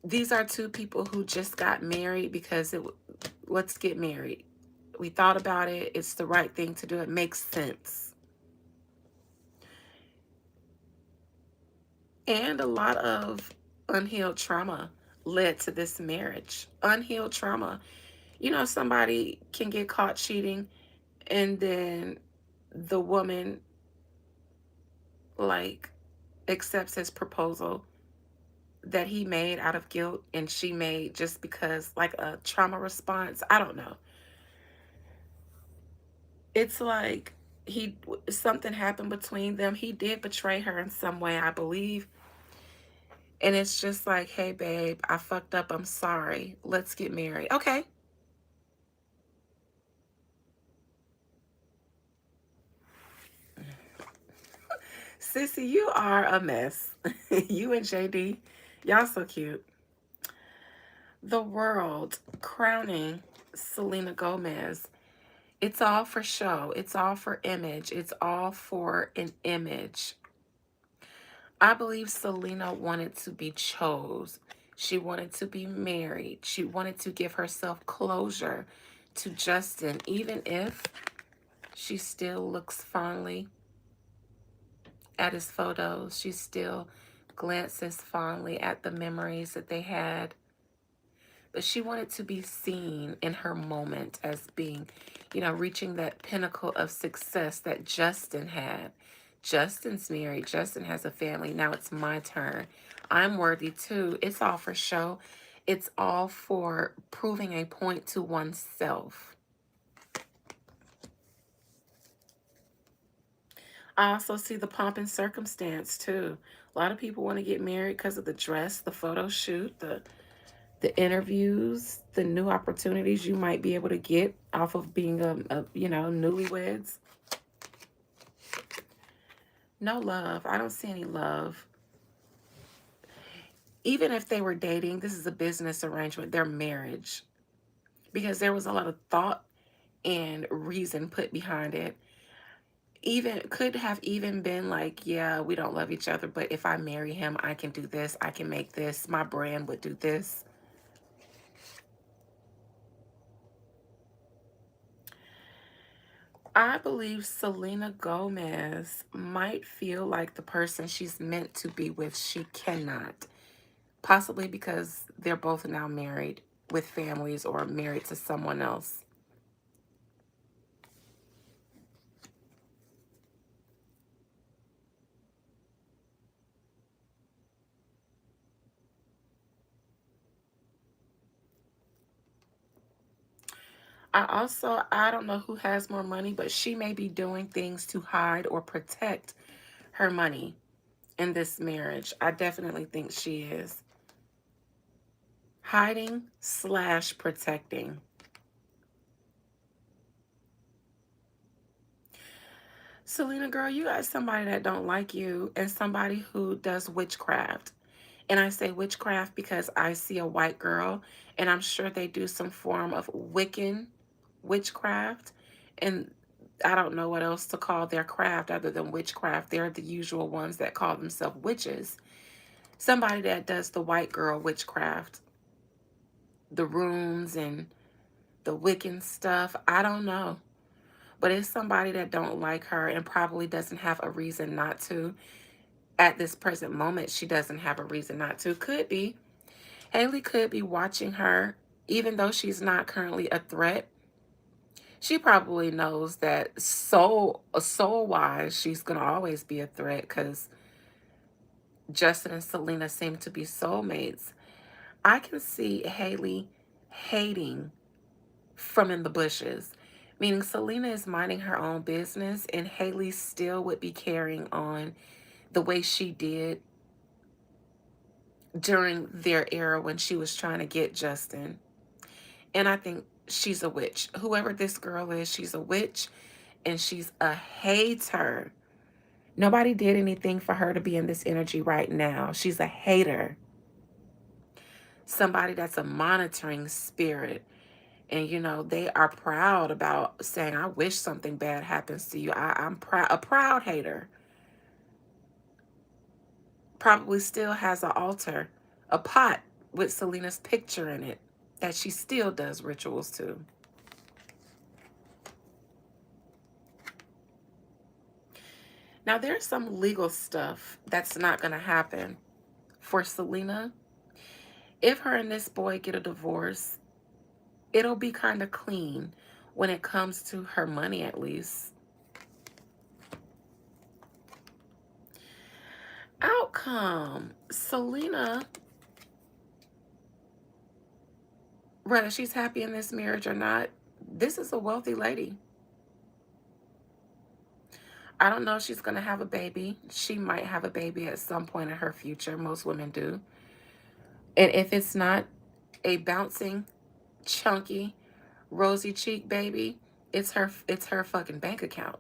These are two people who just got married because let's get married. We thought about it. It's the right thing to do. It makes sense. And a lot of unhealed trauma led to this marriage. Unhealed trauma. You know, somebody can get caught cheating, and then the woman, like, accepts his proposal that he made out of guilt and she made just because, like, a trauma response. I don't know. It's like something happened between them. He did betray her in some way, I believe. And it's just like, hey, babe, I fucked up. I'm sorry. Let's get married. Okay. Sissy, you are a mess. You and JD, y'all so cute. The world crowning Selena Gomez. It's all for show. It's all for image. It's all for an image. I believe Selena wanted to be chose. She wanted to be married. She wanted to give herself closure to Justin, even if she still looks fondly at his photos. She still glances fondly at the memories that they had. But she wanted to be seen in her moment as being, reaching that pinnacle of success that Justin had. Justin's married. Justin has a family. Now it's my turn. I'm worthy too. It's all for show. It's all for proving a point to oneself. I also see the pomp and circumstance too. A lot of people want to get married because of the dress, the photo shoot, the interviews, the new opportunities you might be able to get off of being newlyweds. No love. I don't see any love. Even if they were dating, this is a business arrangement, their marriage. Because there was a lot of thought and reason put behind it. Even could have even been like, yeah, we don't love each other, but if I marry him, I can do this, I can make this, my brand would do this. I believe Selena Gomez might feel like the person she's meant to be with, she cannot. Possibly because they're both now married with families or married to someone else. I don't know who has more money, but she may be doing things to hide or protect her money in this marriage. I definitely think she is. Hiding slash protecting. Selena, girl, you got somebody that don't like you and somebody who does witchcraft. And I say witchcraft because I see a white girl and I'm sure they do some form of Wiccan witchcraft. And I don't know what else to call their craft other than witchcraft. They're the usual ones that call themselves witches. Somebody that does the white girl witchcraft, the runes and the Wiccan stuff. I don't know. But it's somebody that don't like her and probably doesn't have a reason not to. At this present moment, she doesn't have a reason not to. Could be. Hailey could be watching her, even though she's not currently a threat. She probably knows that soul wise, she's gonna always be a threat because Justin and Selena seem to be soulmates. I can see Hailey hating from in the bushes, meaning Selena is minding her own business and Hailey still would be carrying on the way she did during their era when she was trying to get Justin. And I think she's a witch. Whoever this girl is, she's a witch and she's a hater. Nobody did anything for her to be in this energy right now. She's a hater. Somebody that's a monitoring spirit. And, they are proud about saying, I wish something bad happens to you. I'm proud, a proud hater. Probably still has an altar, a pot with Selena's picture in it that she still does rituals to. Now, there's some legal stuff that's not going to happen for Selena. If her and this boy get a divorce, it'll be kind of clean when it comes to her money, at least. Outcome. Selena, whether she's happy in this marriage or not, this is a wealthy lady. I don't know if she's going to have a baby. She might have a baby at some point in her future. Most women do. And if it's not a bouncing, chunky, rosy cheek baby, it's her fucking bank account.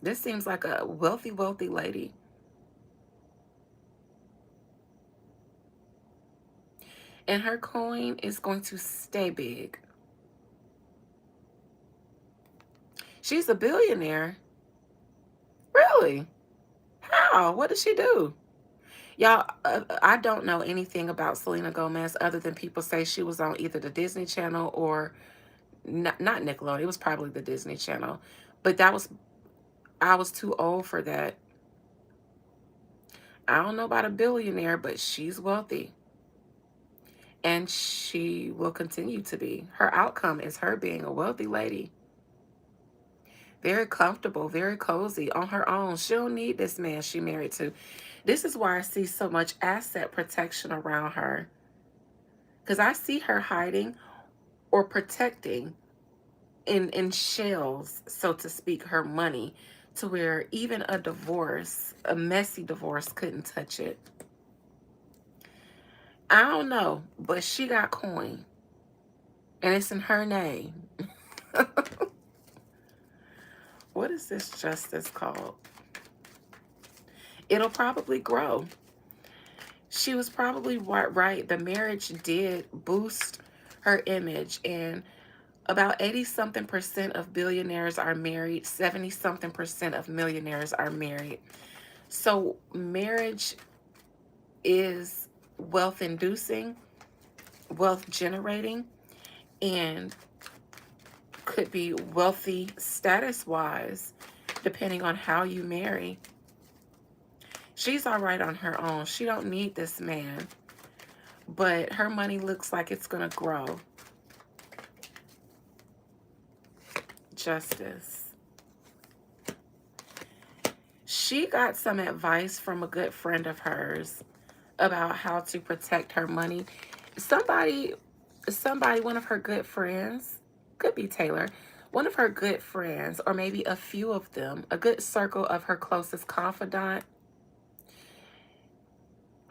This seems like a wealthy, wealthy lady. And her coin is going to stay big. She's a billionaire. Really? How? What did she do? Y'all, I don't know anything about Selena Gomez other than people say she was on either the Disney Channel or not Nickelodeon. It was probably the Disney Channel. But I was too old for that. I don't know about a billionaire, but she's wealthy. And she will continue to be. Her outcome is her being a wealthy lady. Very comfortable, very cozy on her own. She don't need this man she married to. This is why I see so much asset protection around her. Because I see her hiding or protecting in shells, so to speak, her money, to where even a divorce, a messy divorce, couldn't touch it. I don't know, but she got coin. And it's in her name. What is this justice called? It'll probably grow. She was probably right. The marriage did boost her image, and about 80-something% of billionaires are married, 70-something% of millionaires are married. So marriage is wealth inducing, wealth generating, and could be wealthy status wise, depending on how you marry. She's all right on her own. She don't need this man, but her money looks like it's going to grow. Justice. She got some advice from a good friend of hers about how to protect her money. Somebody, one of her good friends, could be Taylor, one of her good friends, or maybe a few of them, a good circle of her closest confidant.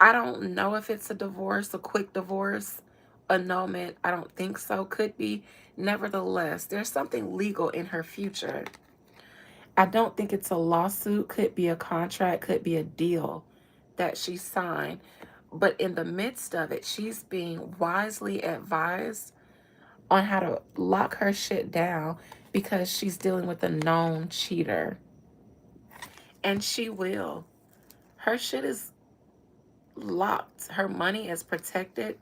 I don't know if it's a divorce, a quick divorce, annulment. I don't think so. Could be. Nevertheless, there's something legal in her future. I don't think it's a lawsuit. Could be a contract. Could be a deal that she signed. But in the midst of it, she's being wisely advised on how to lock her shit down because she's dealing with a known cheater. And she will. Her shit is locked. Her money is protected.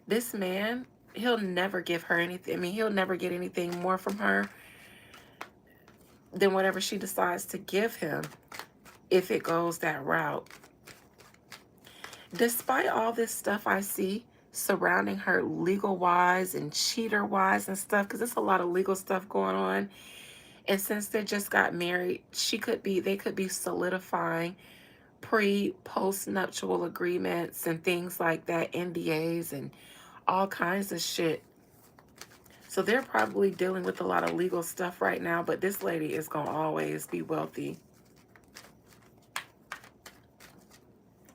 This man, he'll never give her anything. I mean, he'll never get anything more from her than whatever she decides to give him if it goes that route. Despite all this stuff I see surrounding her legal-wise and cheater-wise and stuff, because there's a lot of legal stuff going on. And since they just got married, they could be solidifying post-nuptial agreements and things like that, NDAs and all kinds of shit. So they're probably dealing with a lot of legal stuff right now, but this lady is going to always be wealthy.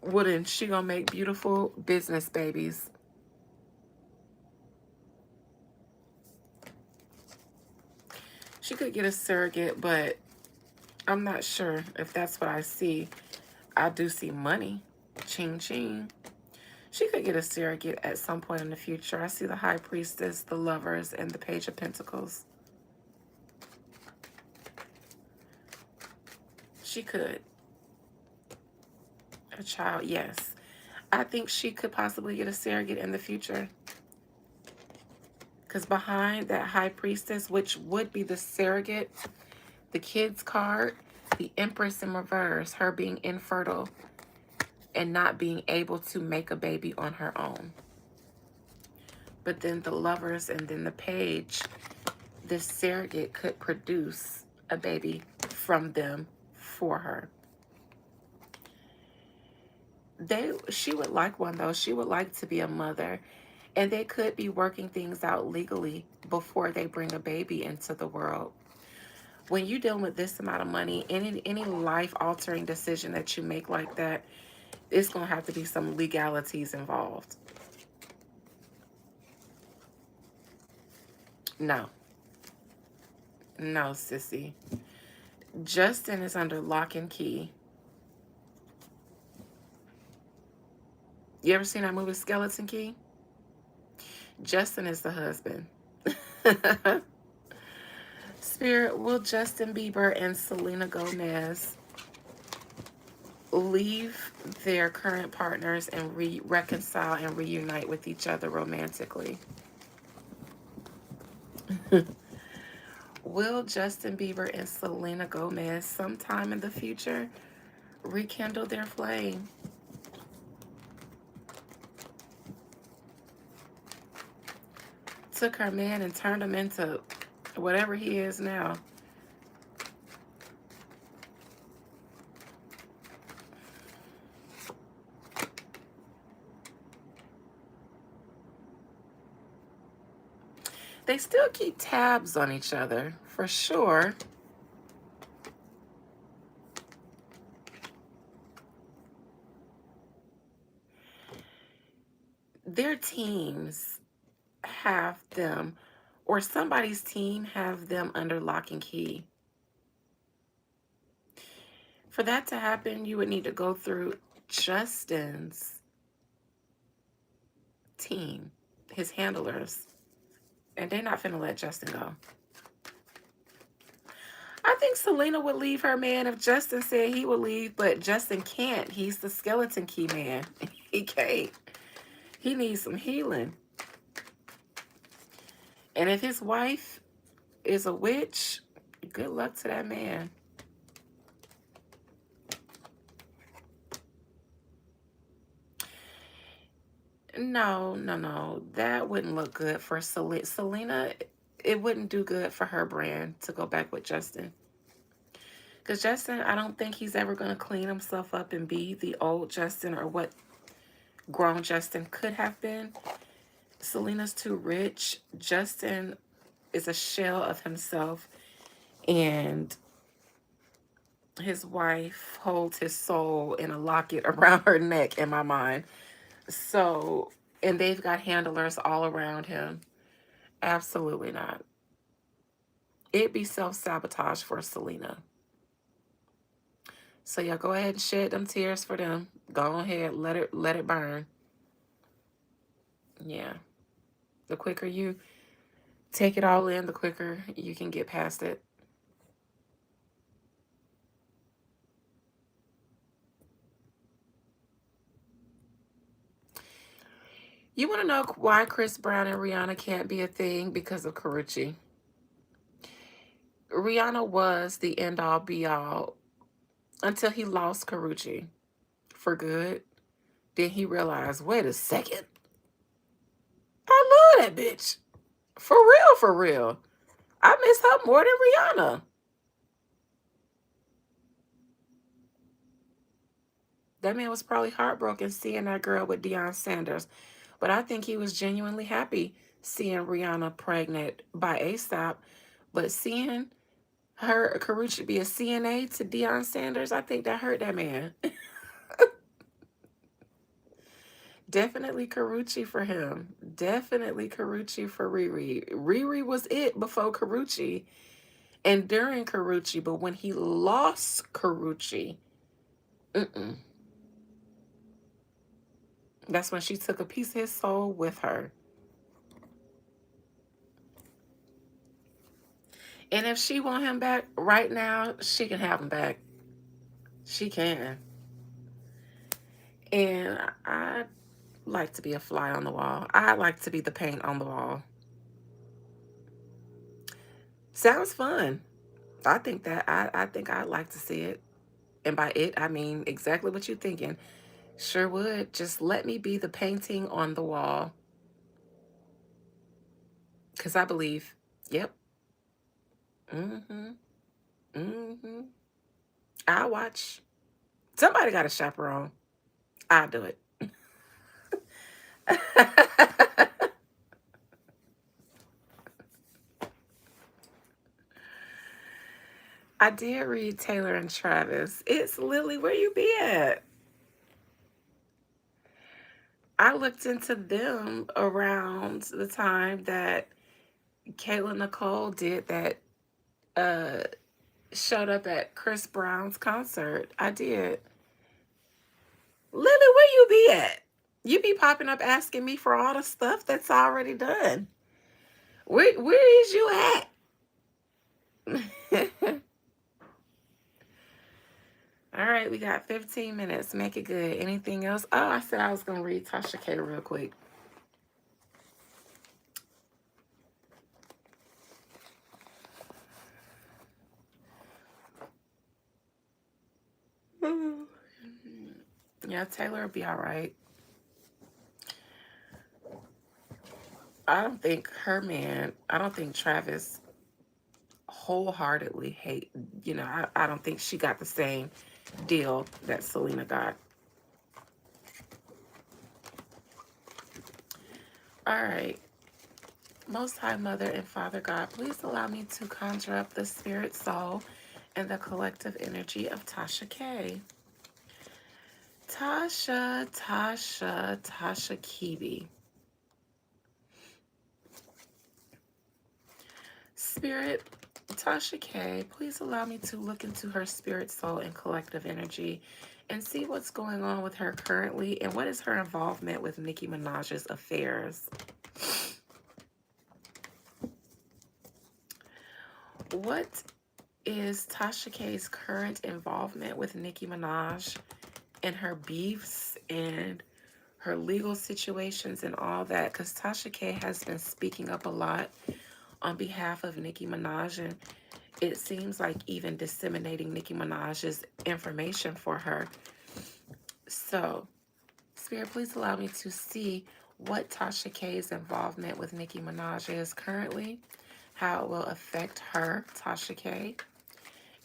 Wouldn't she going to make beautiful business babies? She could get a surrogate, but I'm not sure if that's what I see. I do see money. Ching ching. She could get a surrogate at some point in the future. I see the High Priestess, the Lovers, and the Page of Pentacles. She could. A child, yes. I think she could possibly get a surrogate in the future. Because behind that High Priestess, which would be the surrogate, the kids card, the Empress in reverse, her being infertile and not being able to make a baby on her own. But then the Lovers and then the Page, this surrogate could produce a baby from them for her. She would like one, though. She would like to be a mother. And they could be working things out legally before they bring a baby into the world. When you're dealing with this amount of money, any life-altering decision that you make like that, it's going to have to be some legalities involved. No. No, sissy. Justin is under lock and key. You ever seen that movie Skeleton Key? Justin is the husband. Spirit, will Justin Bieber and Selena Gomez leave their current partners and reconcile and reunite with each other romantically? Will Justin Bieber and Selena Gomez sometime in the future rekindle their flame? Took her man and turned him into whatever he is now. They still keep tabs on each other, for sure. Their teams have them, or somebody's team have them under lock and key. For that to happen, you would need to go through Justin's team, his handlers, and they're not finna let Justin go. I think Selena would leave her man if Justin said he would leave, but Justin can't. He's the skeleton key man. He can't. He needs some healing. And if his wife is a witch, good luck to that man. No, no, no. That wouldn't look good for Selena. It wouldn't do good for her brand to go back with Justin. Because Justin, I don't think he's ever going to clean himself up and be the old Justin or what grown Justin could have been. Selena's too rich. Justin is a shell of himself. And his wife holds his soul in a locket around her neck, in my mind. So, and they've got handlers all around him. Absolutely not. It'd be self-sabotage for Selena. So yeah, go ahead and shed them tears for them. Go ahead, let it burn. Yeah. The quicker you take it all in, the quicker you can get past it. You want to know why Chris Brown and Rihanna can't be a thing? Because of Karrueche. Rihanna was the end-all be-all until he lost Karrueche for good. Then he realized, wait a second, I love that bitch. For real, for real. I miss her more than Rihanna. That man was probably heartbroken seeing that girl with Deion Sanders. But I think he was genuinely happy seeing Rihanna pregnant by ASAP. But seeing her, Karrueche, be a CNA to Deion Sanders, I think that hurt that man. Definitely Karrueche for him. Definitely Karrueche for Riri. Riri was it before Karrueche and during Karrueche, but when he lost Karrueche, that's when she took a piece of his soul with her. And if she want him back right now, she can have him back. She can. And I like to be a fly on the wall. I like to be the paint on the wall. Sounds fun. I think that I think I'd like to see it. And by it, I mean exactly what you're thinking. Sure would. Just let me be the painting on the wall. Because I believe, yep. Mm-hmm. Mm-hmm. I'll watch. Somebody got a chaperone. I'll do it. I did read Taylor and Travis. It's Lily, where you be at? I looked into them around the time that Kayla Nicole did that, uh, showed up at Chris Brown's concert. I did. Lily, where you be at? You be popping up asking me for all the stuff that's already done. Where is you at? All right, we got 15 minutes. Make it good. Anything else? Oh, I said I was going to read Tasha K real quick. Yeah, Taylor will be all right. I don't think Travis wholeheartedly hate, I don't think she got the same deal that Selena got. All right. Most High Mother and Father God, please allow me to conjure up the spirit, soul, and the collective energy of Tasha K. Tasha Kibi. Spirit, Tasha K, please allow me to look into her spirit, soul, and collective energy and see what's going on with her currently and what is her involvement with Nicki Minaj's affairs. What is Tasha K's current involvement with Nicki Minaj and her beefs and her legal situations and all that? Because Tasha K has been speaking up a lot on behalf of Nicki Minaj, and it seems like even disseminating Nicki Minaj's information for her. So, Spirit, please allow me to see what Tasha K's involvement with Nicki Minaj is currently, how it will affect her, Tasha K,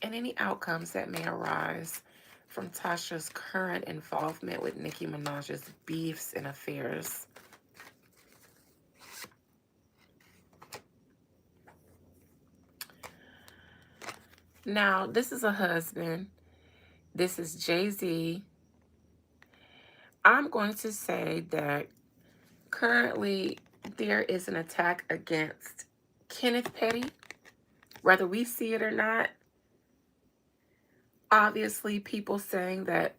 and any outcomes that may arise from Tasha's current involvement with Nicki Minaj's beefs and affairs. Now, this is a husband. This is Jay-Z. I'm going to say that currently there is an attack against Kenneth Petty, whether we see it or not. Obviously, people saying that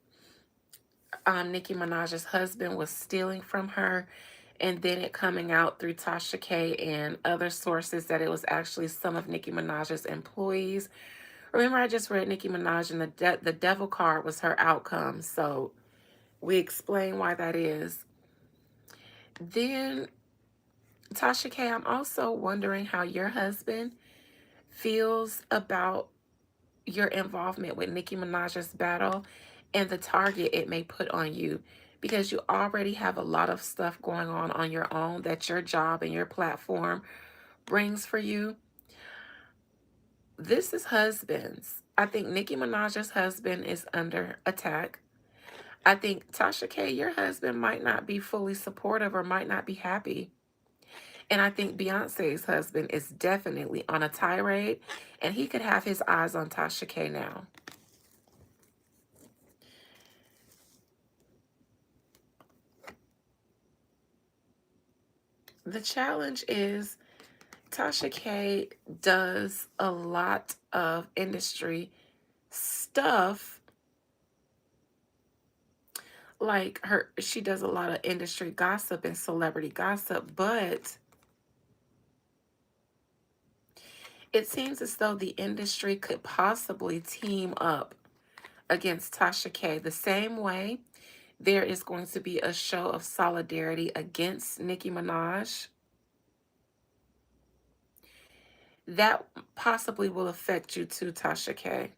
Nicki Minaj's husband was stealing from her, and then it coming out through Tasha K and other sources that it was actually some of Nicki Minaj's employees. Remember, I just read Nicki Minaj, and the devil card was her outcome. So we explain why that is. Then, Tasha K, I'm also wondering how your husband feels about your involvement with Nicki Minaj's battle and the target it may put on you, because you already have a lot of stuff going on your own that your job and your platform brings for you. This is husbands. I think Nicki Minaj's husband is under attack. I think Tasha K, your husband might not be fully supportive or might not be happy. And I think Beyonce's husband is definitely on a tirade, and he could have his eyes on Tasha K now. The challenge is Tasha K does a lot of industry stuff. Like she does a lot of industry gossip and celebrity gossip, but it seems as though the industry could possibly team up against Tasha K the same way there is going to be a show of solidarity against Nicki Minaj. That possibly will affect you too, Tasha K.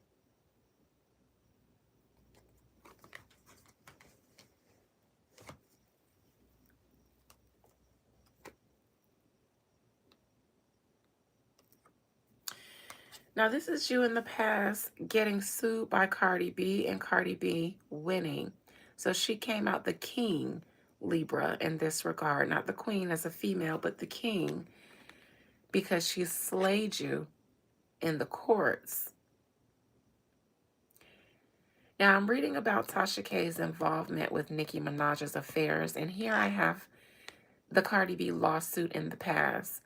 Now, this is you in the past getting sued by Cardi B and Cardi B winning. So she came out the king, Libra, in this regard. Not the queen as a female, but the king, because she slayed you in the courts. Now, I'm reading about Tasha K's involvement with Nicki Minaj's affairs, and here I have the Cardi B lawsuit in the past.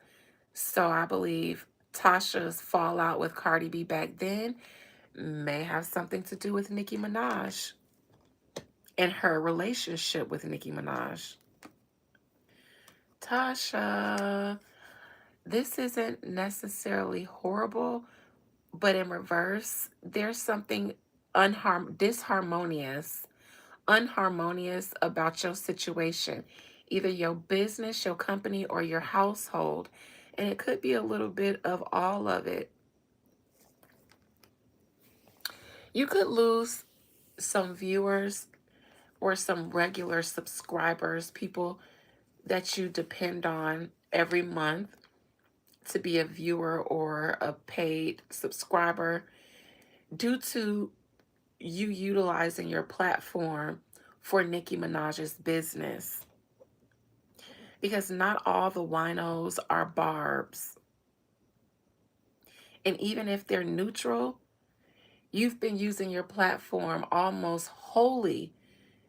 So I believe Tasha's fallout with Cardi B back then may have something to do with Nicki Minaj. in her relationship with Nicki Minaj. Tasha, this isn't necessarily horrible, but in reverse, there's something unharmonious about your situation, either your business, your company, or your household. And it could be a little bit of all of it. You could lose some viewers or some regular subscribers, people that you depend on every month to be a viewer or a paid subscriber, due to you utilizing your platform for Nicki Minaj's business. Because not all the winos are barbs. And even if they're neutral, you've been using your platform almost wholly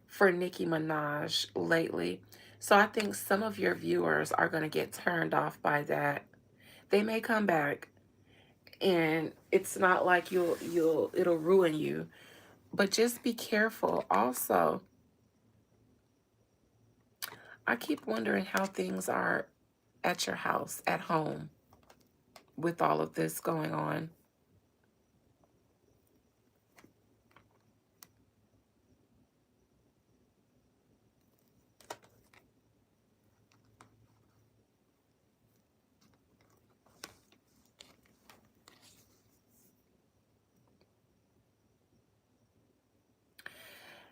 for Nicki Minaj lately. So I think some of your viewers are going to get turned off by that. They may come back, and it's not like it'll ruin you, but just be careful. Also, I keep wondering how things are at your house, at home, with all of this going on.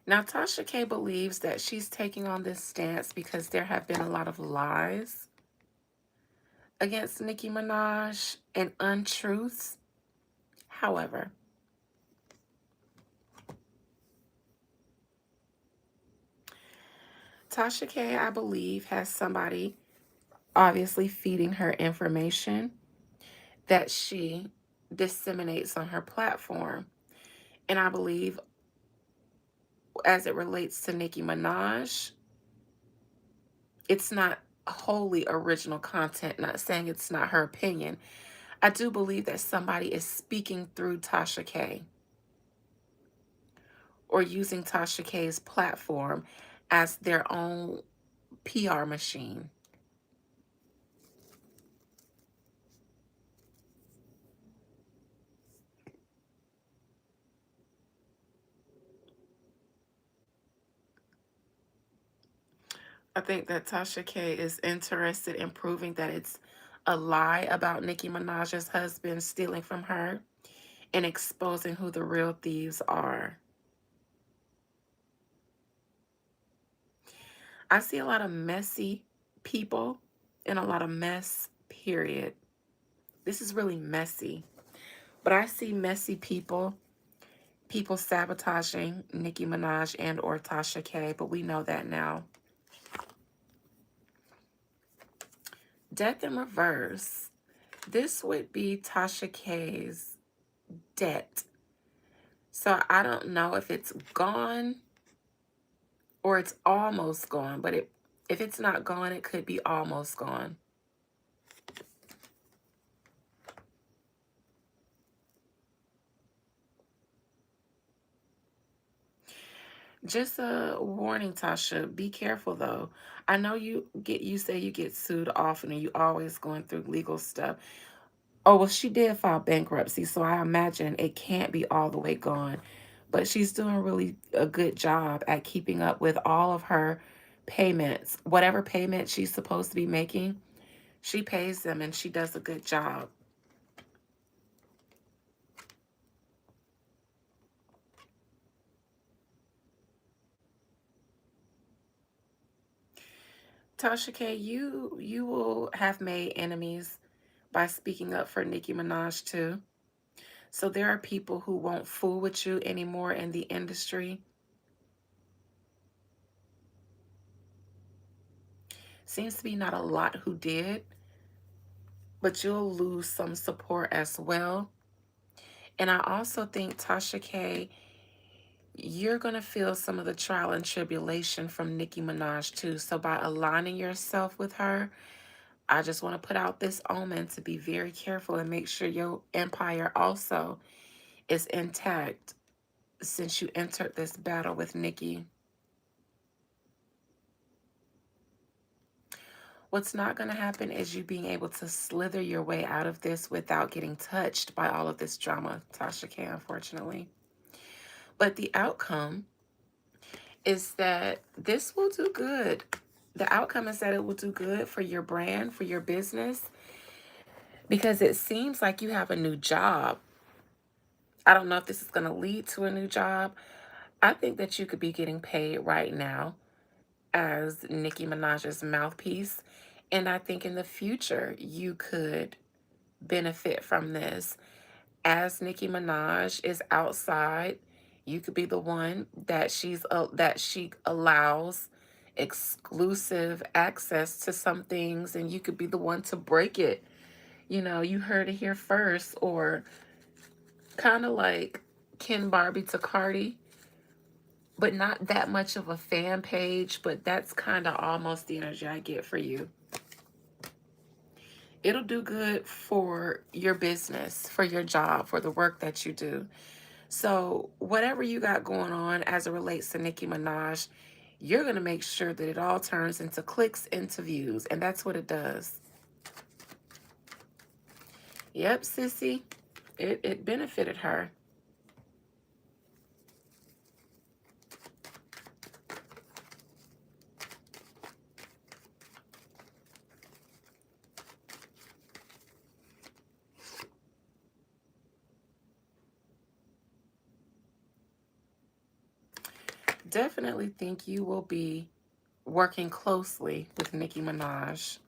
Now, Tasha K believes that she's taking on this stance because there have been a lot of lies against Nicki Minaj and untruths. However, Tasha K, I believe, has somebody obviously feeding her information that she disseminates on her platform. And I believe, as it relates to Nicki Minaj, it's not wholly original content, not saying it's not her opinion. I do believe that somebody is speaking through Tasha K or using Tasha K's platform as their own PR machine. I think that Tasha K is interested in proving that it's a lie about Nicki Minaj's husband stealing from her and exposing who the real thieves are. I see a lot of messy people and a lot of mess, period. This is really messy. But I see messy people sabotaging Nicki Minaj and or Tasha K, but we know that now. Death in reverse. This would be Tasha K's debt. So I don't know if it's gone or it's almost gone, but if it's not gone, it could be almost gone. Just a warning, Tasha. Be careful though. I know you say you get sued often and you always going through legal stuff. Oh, well, she did file bankruptcy, so I imagine it can't be all the way gone. But she's doing really a good job at keeping up with all of her payments. Whatever payment she's supposed to be making, she pays them and she does a good job. Tasha K, you will have made enemies by speaking up for Nicki Minaj too. So there are people who won't fool with you anymore in the industry. Seems to be not a lot who did, but you'll lose some support as well. And I also think, Tasha K, you're going to feel some of the trial and tribulation from Nicki Minaj too. So by aligning yourself with her, I just want to put out this omen to be very careful and make sure your empire also is intact since you entered this battle with Nicki. What's not going to happen is you being able to slither your way out of this without getting touched by all of this drama, Tasha K, unfortunately. But the outcome is that this will do good. The outcome is that it will do good for your brand, for your business, because it seems like you have a new job. I don't know if this is going to lead to a new job. I think that you could be getting paid right now as Nicki Minaj's mouthpiece. And I think in the future, you could benefit from this. As Nicki Minaj is outside, you could be the one that she allows exclusive access to some things, and you could be the one to break it. You know, you heard it here first, or kind of like Ken Barbie to Cardi, but not that much of a fan page, but that's kind of almost the energy I get for you. It'll do good for your business, for your job, for the work that you do. So whatever you got going on as it relates to Nicki Minaj, you're going to make sure that it all turns into clicks, into views, and that's what it does. Yep, sissy, it benefited her. Definitely think you will be working closely with Nicki Minaj,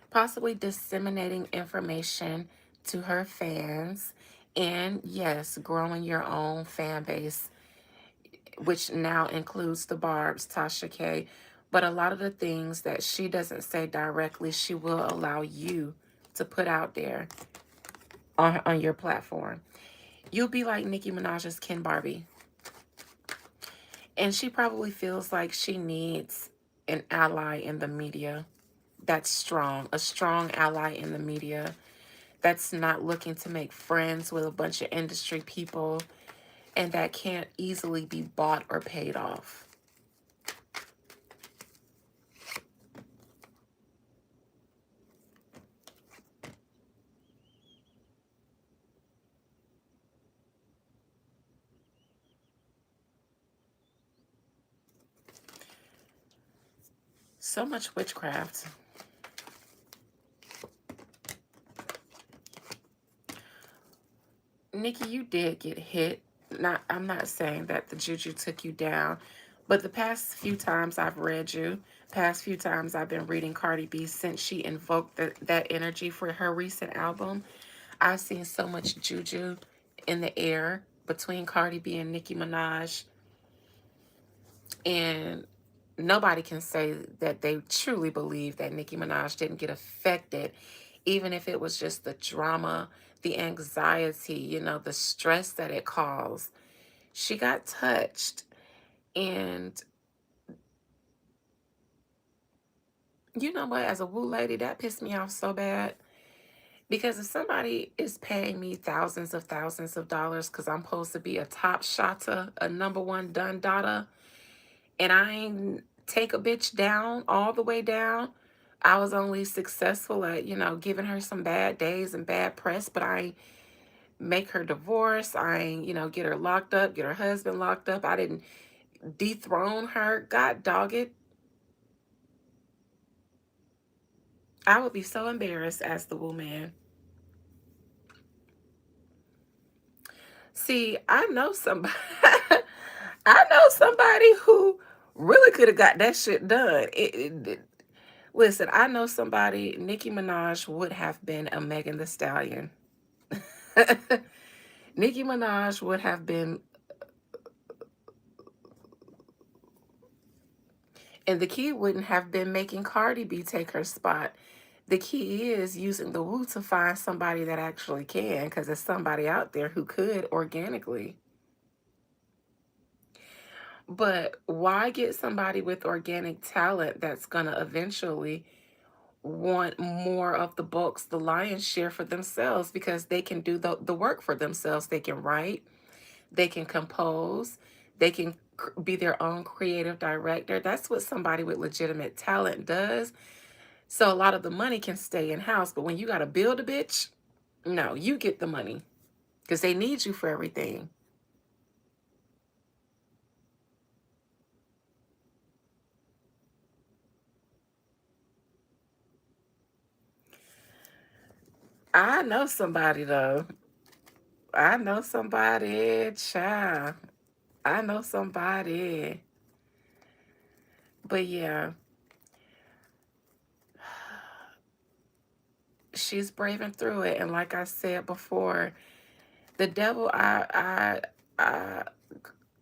possibly disseminating information to her fans, and yes, growing your own fan base, which now includes the Barbs, Tasha K. But a lot of the things that she doesn't say directly, she will allow you to put out there on your platform. You'll be like Nicki Minaj's Ken Barbie. And she probably feels like she needs an ally in the media that's strong, a strong ally in the media that's not looking to make friends with a bunch of industry people and that can't easily be bought or paid off. So much witchcraft. Nikki, you did get hit. I'm not saying that the juju took you down, but the past few times I've read you, past few times I've been reading Cardi B since she invoked that energy for her recent album, I've seen so much juju in the air between Cardi B and Nicki Minaj, and nobody can say that they truly believe that Nicki Minaj didn't get affected, even if it was just the drama, the anxiety, the stress that it caused. She got touched. And you know what? As a woo lady, that pissed me off so bad. Because if somebody is paying me thousands of dollars because I'm supposed to be a top shotter, a number one done dada, and I ain't take a bitch down all the way down. I was only successful at, giving her some bad days and bad press, but I ain't make her divorce. I ain't, get her locked up, get her husband locked up. I didn't dethrone her. God dog it. I would be so embarrassed as the woman. See, I know somebody. I know somebody who really could have got that shit done. Listen, I know somebody. Nicki Minaj would have been a Megan Thee Stallion. Nicki Minaj would have been, and the key wouldn't have been making Cardi B take her spot. The key is using the woo to find somebody that actually can, because there's somebody out there who could organically. But why get somebody with organic talent that's going to eventually want more of the books, the lion's share for themselves, because they can do the work for themselves. They can write, they can compose, they can be their own creative director. That's what somebody with legitimate talent does. So a lot of the money can stay in house. But when you got to build a bitch, no, you get the money because they need you for everything. I know somebody though. I know somebody, child. I know somebody. But yeah, she's braving through it. And like I said before, the devil,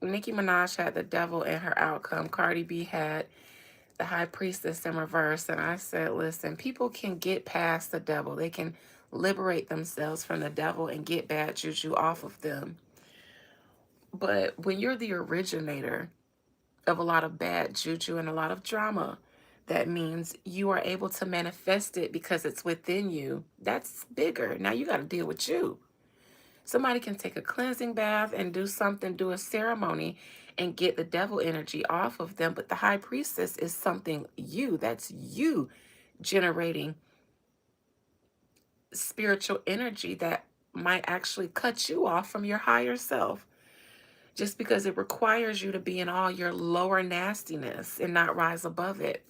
Nicki Minaj had the devil in her outcome. Cardi B had the high priestess in reverse. And I said, listen, people can get past the devil. They can liberate themselves from the devil and get bad juju off of them. But when you're the originator of a lot of bad juju and a lot of drama, that means you are able to manifest it because it's within you. That's bigger. Now you got to deal with you. Somebody can take a cleansing bath and do something, do a ceremony and get the devil energy off of them. But the high priestess is something you, that's you generating spiritual energy that might actually cut you off from your higher self just because it requires you to be in all your lower nastiness and not rise above it.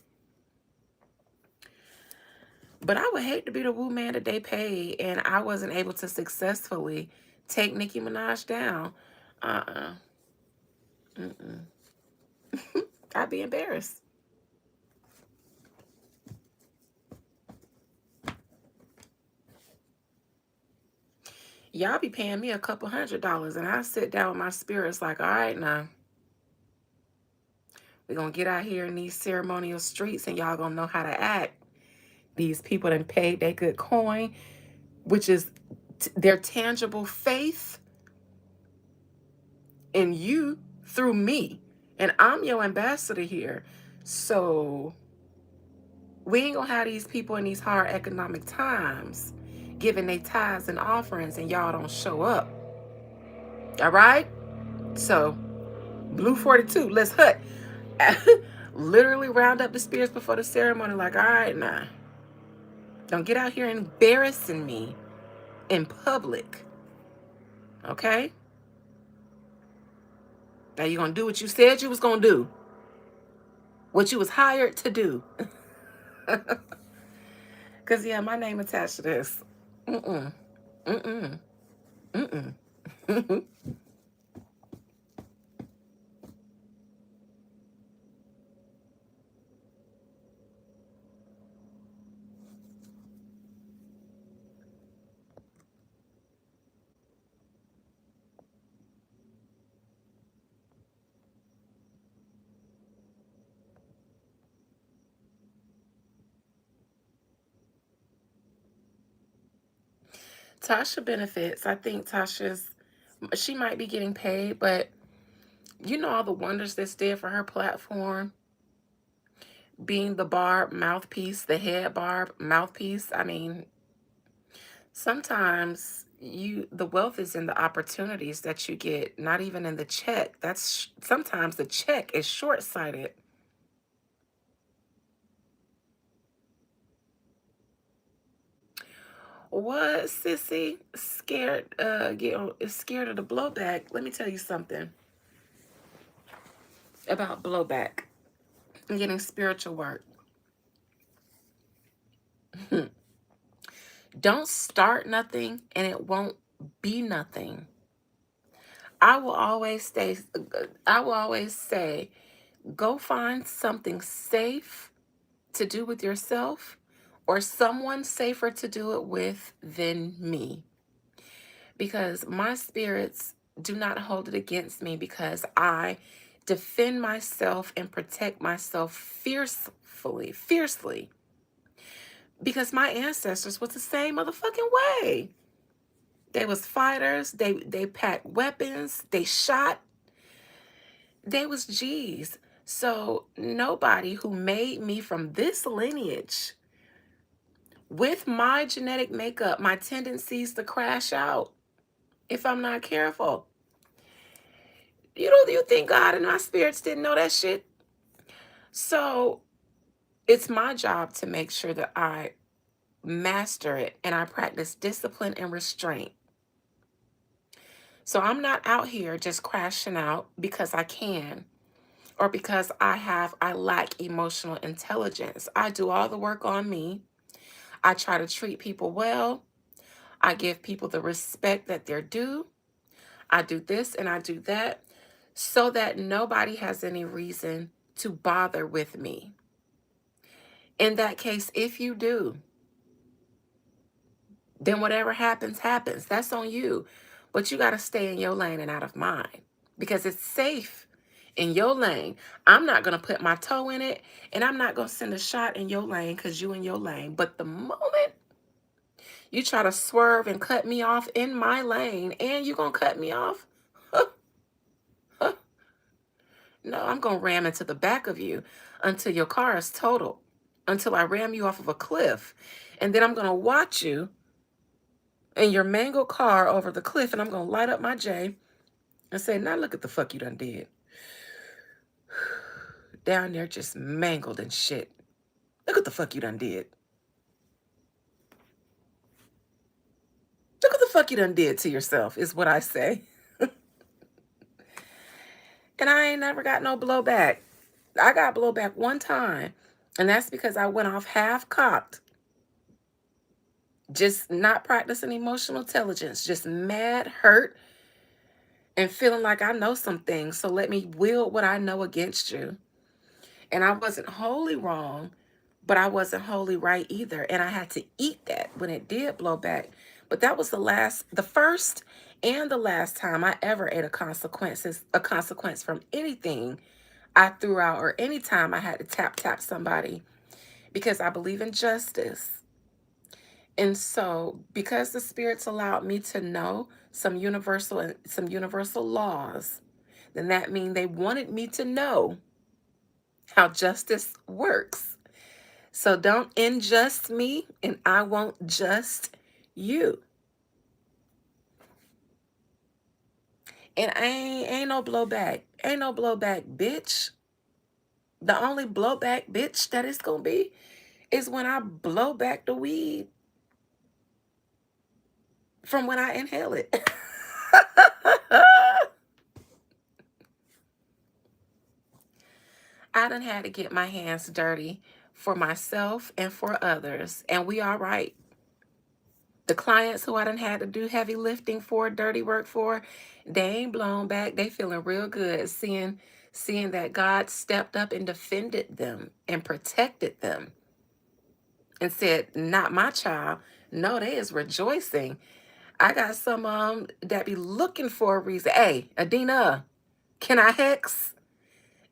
But I would hate to be the woo man that they paid and I wasn't able to successfully take Nicki Minaj down. Uh-uh. Mm-mm. I'd be embarrassed. Y'all be paying me a couple $100 and I sit down with my spirits like, all right, now we're going to get out here in these ceremonial streets and y'all going to know how to act. These people done paid their good coin, which is their tangible faith in you through me. And I'm your ambassador here. So we ain't going to have these people in these hard economic times giving their tithes and offerings and y'all don't show up. All right? So Blue 42, let's hut. Literally round up the spirits before the ceremony like, all right, now. Don't get out here embarrassing me in public. Okay? Now you're going to do what you said you was going to do. What you was hired to do. Because, yeah, my name attached to this. Mm-mm. Mm-mm. Mm-mm. Tasha benefits. I think she might be getting paid, but you know all the wonders that's did for her platform, being the barb mouthpiece, the head barb mouthpiece. I mean, sometimes the wealth is in the opportunities that you get, not even in the check. That's sometimes the check is short-sighted. What, sissy? Scared, is scared of the blowback. Let me tell you something about blowback and getting spiritual work. Don't start nothing and it won't be nothing. I will always say, go find something safe to do with yourself or someone safer to do it with than me. Because my spirits do not hold it against me because I defend myself and protect myself fiercely. Because my ancestors was the same motherfucking way. They was fighters, they packed weapons, they shot, they was G's. So nobody who made me from this lineage with my genetic makeup, my tendencies to crash out if I'm not careful, You think God and my spirits didn't know that shit? So it's my job to make sure that I master it and I practice discipline and restraint. So I'm not out here just crashing out because I can or because I lack emotional intelligence. I do all the work on me. I try to treat people well. I give people the respect that they're due. I do this and I do that so that nobody has any reason to bother with me. In that case, if you do, then whatever happens, happens. That's on you. But you got to stay in your lane and out of mine because it's safe in your lane. I'm not going to put my toe in it and I'm not going to send a shot in your lane because you in your lane. But the moment you try to swerve and cut me off in my lane and you going to cut me off, no, I'm going to ram into the back of you until your car is totaled, until I ram you off of a cliff. And then I'm going to watch you in your mangled car over the cliff, and I'm going to light up my J and say, now look at the fuck you done did. Down there just mangled and shit. Look at the fuck you done did. Look what the fuck you done did to yourself, is what I say. And I ain't never got no blowback. I got blowback one time, and that's because I went off half-cocked. Just not practicing emotional intelligence, just mad, hurt, and feeling like I know some things. So let me wield what I know against you. And I wasn't wholly wrong, but I wasn't wholly right either. And I had to eat that when it did blow back. But that was the first and the last time I ever ate a consequence from anything I threw out or any time I had to tap somebody because I believe in justice. And so because the spirits allowed me to know some universal laws, then that means they wanted me to know how justice works. So don't injust me and I won't just you. And ain't no blowback. Ain't no blowback, bitch. The only blowback, bitch, that it's gonna be is when I blow back the weed from when I inhale it. I done had to get my hands dirty for myself and for others. And we all right. The clients who I done had to do heavy lifting for, dirty work for, they ain't blown back. They feeling real good seeing that God stepped up and defended them and protected them and said, not my child. No, they is rejoicing. I got some that be looking for a reason. Hey, Adina, can I hex?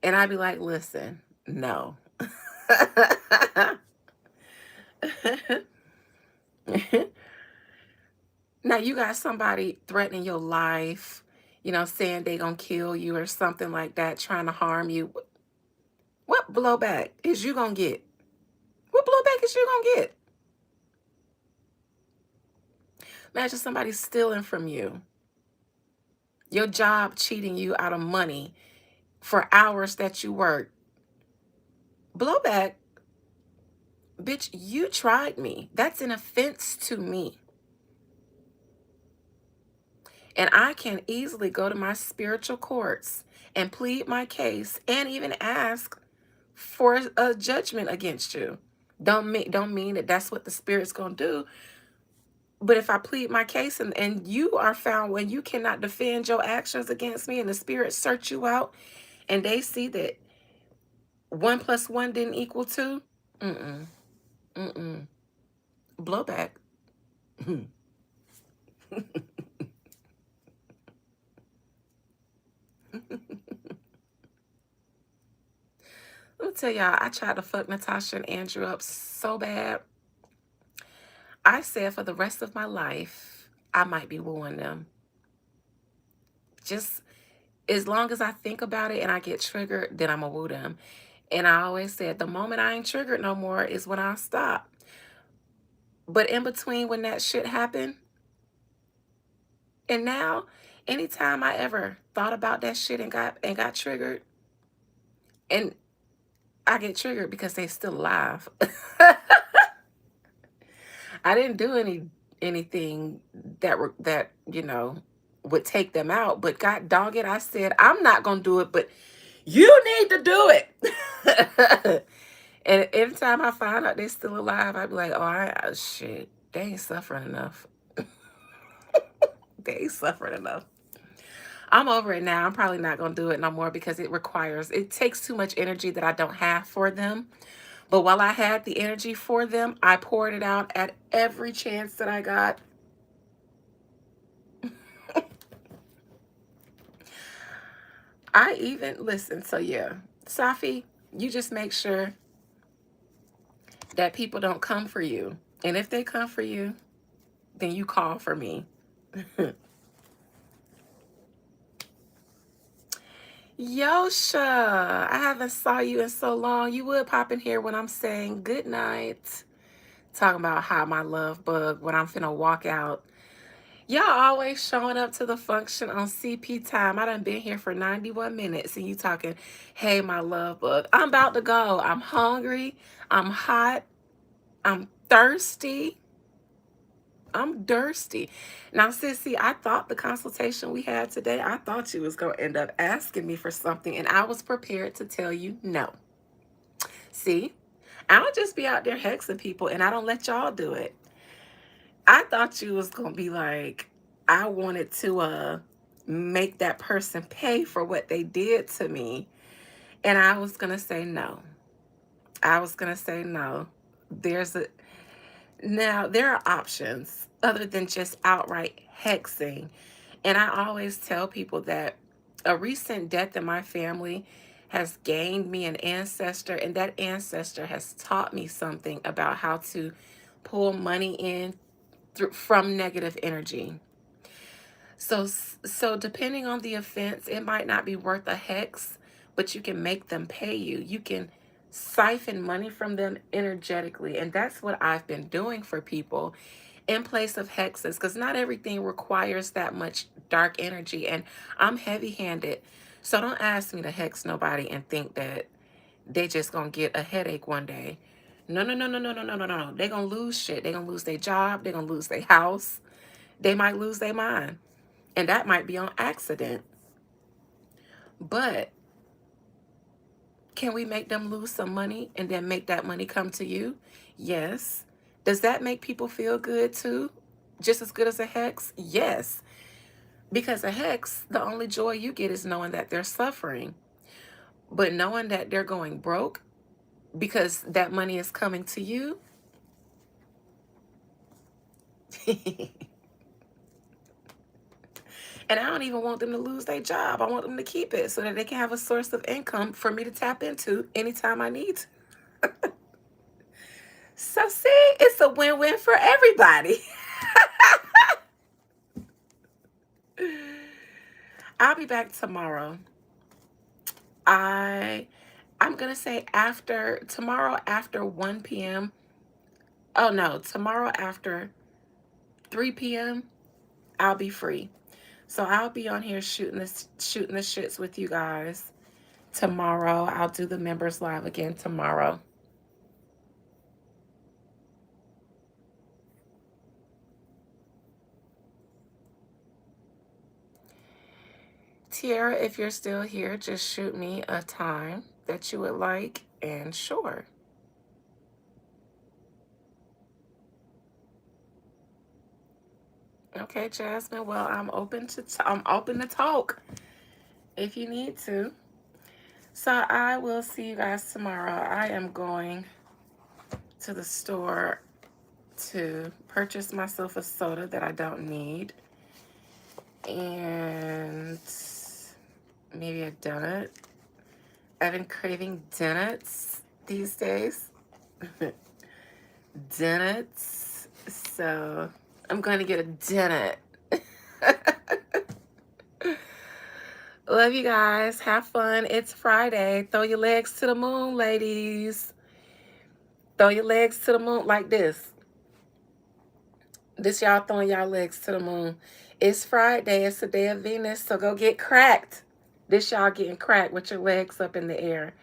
And I be like, listen, no. Now you got somebody threatening your life, saying they gonna kill you or something like that, trying to harm you. What blowback is you gonna get? What blowback is you gonna get? Imagine somebody stealing from you. Your job cheating you out of money for hours that you work. Blowback, bitch, you tried me. That's an offense to me. And I can easily go to my spiritual courts and plead my case and even ask for a judgment against you. Don't mean that that's what the spirit's going to do. But if I plead my case and you are found when you cannot defend your actions against me and the spirit search you out and they see that 1 + 1 didn't equal 2, mm-mm, mm-mm, blowback. Let me tell y'all, I tried to fuck Natasha and Andrew up so bad. I said for the rest of my life, I might be wooing them. Just as long as I think about it and I get triggered, then I'm going to woo them. And I always said, the moment I ain't triggered no more is when I stop. But in between when that shit happened, and now anytime I ever thought about that shit and got triggered, and I get triggered because they still alive. I didn't do anything that would take them out, but God dog it, I said I'm not gonna do it, but you need to do it. And anytime I find out they're still alive, I'd be like, oh shit, they ain't suffering enough. They ain't suffering enough. I'm over it now. I'm probably not gonna do it no more because it takes too much energy that I don't have for them. But while I had the energy for them, I poured it out at every chance that I got. I even listen. So yeah, Safi, you just make sure that people don't come for you. And if they come for you, then you call for me. Yosha, I haven't saw you in so long. You would pop in here when I'm saying good night. Talking about how my love bug when I'm finna walk out. Y'all always showing up to the function on CP time. I done been here for 91 minutes and you talking, hey, my love bug. I'm about to go. I'm hungry. I'm hot. I'm thirsty. I'm thirsty. Now, sissy, I thought the consultation we had today, I thought you was going to end up asking me for something, and I was prepared to tell you no. See, I don't just be out there hexing people, and I don't let y'all do it. I thought you was going to be like, I wanted to make that person pay for what they did to me, and I was going to say no. I was going to say no. Now, there are options other than just outright hexing. And I always tell people that a recent death in my family has gained me an ancestor, and that ancestor has taught me something about how to pull money in from negative energy. So depending on the offense, it might not be worth a hex, but you can make them pay you. You can siphon money from them energetically. And that's what I've been doing for people in place of hexes, because not everything requires that much dark energy. And I'm heavy-handed. So don't ask me to hex nobody and think that they just gonna get a headache one day. No, no, no, no, no, no, no, no, no. They're gonna lose shit. They're gonna lose their job. They're gonna lose their house. They might lose their mind. And that might be on accident. But can we make them lose some money and then make that money come to you? Yes. Does that make people feel good too? Just as good as a hex? Yes. Because a hex, the only joy you get is knowing that they're suffering. But knowing that they're going broke because that money is coming to you. And I don't even want them to lose their job. I want them to keep it so that they can have a source of income for me to tap into anytime I need to. So see, it's a win-win for everybody. I'll be back tomorrow. I'm gonna say tomorrow after 1 p.m. Oh no, tomorrow after 3 p.m. I'll be free. So I'll be on here shooting the shits with you guys tomorrow. I'll do the members live again tomorrow. Tiara, if you're still here, just shoot me a time that you would like, and sure. Okay, Jasmine. Well, I'm open to talk if you need to. So I will see you guys tomorrow. I am going to the store to purchase myself a soda that I don't need, and maybe a donut. I've been craving donuts these days. Donuts. So I'm going to get a donut. Love you guys. Have fun. It's Friday. Throw your legs to the moon, ladies. Throw your legs to the moon like this. This y'all throwing y'all legs to the moon. It's Friday. It's the day of Venus. So go get cracked. This y'all getting cracked with your legs up in the air.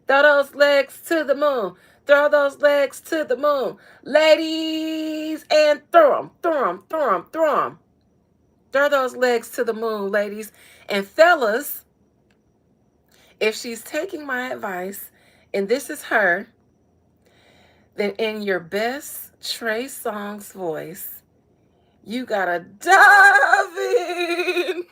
Throw those legs to the moon. Throw those legs to the moon. Ladies, and throw them, throw them, throw them, throw them. Throw those legs to the moon, ladies. And fellas, if she's taking my advice, and this is her, then in your best Trey Songz voice, you gotta dive in.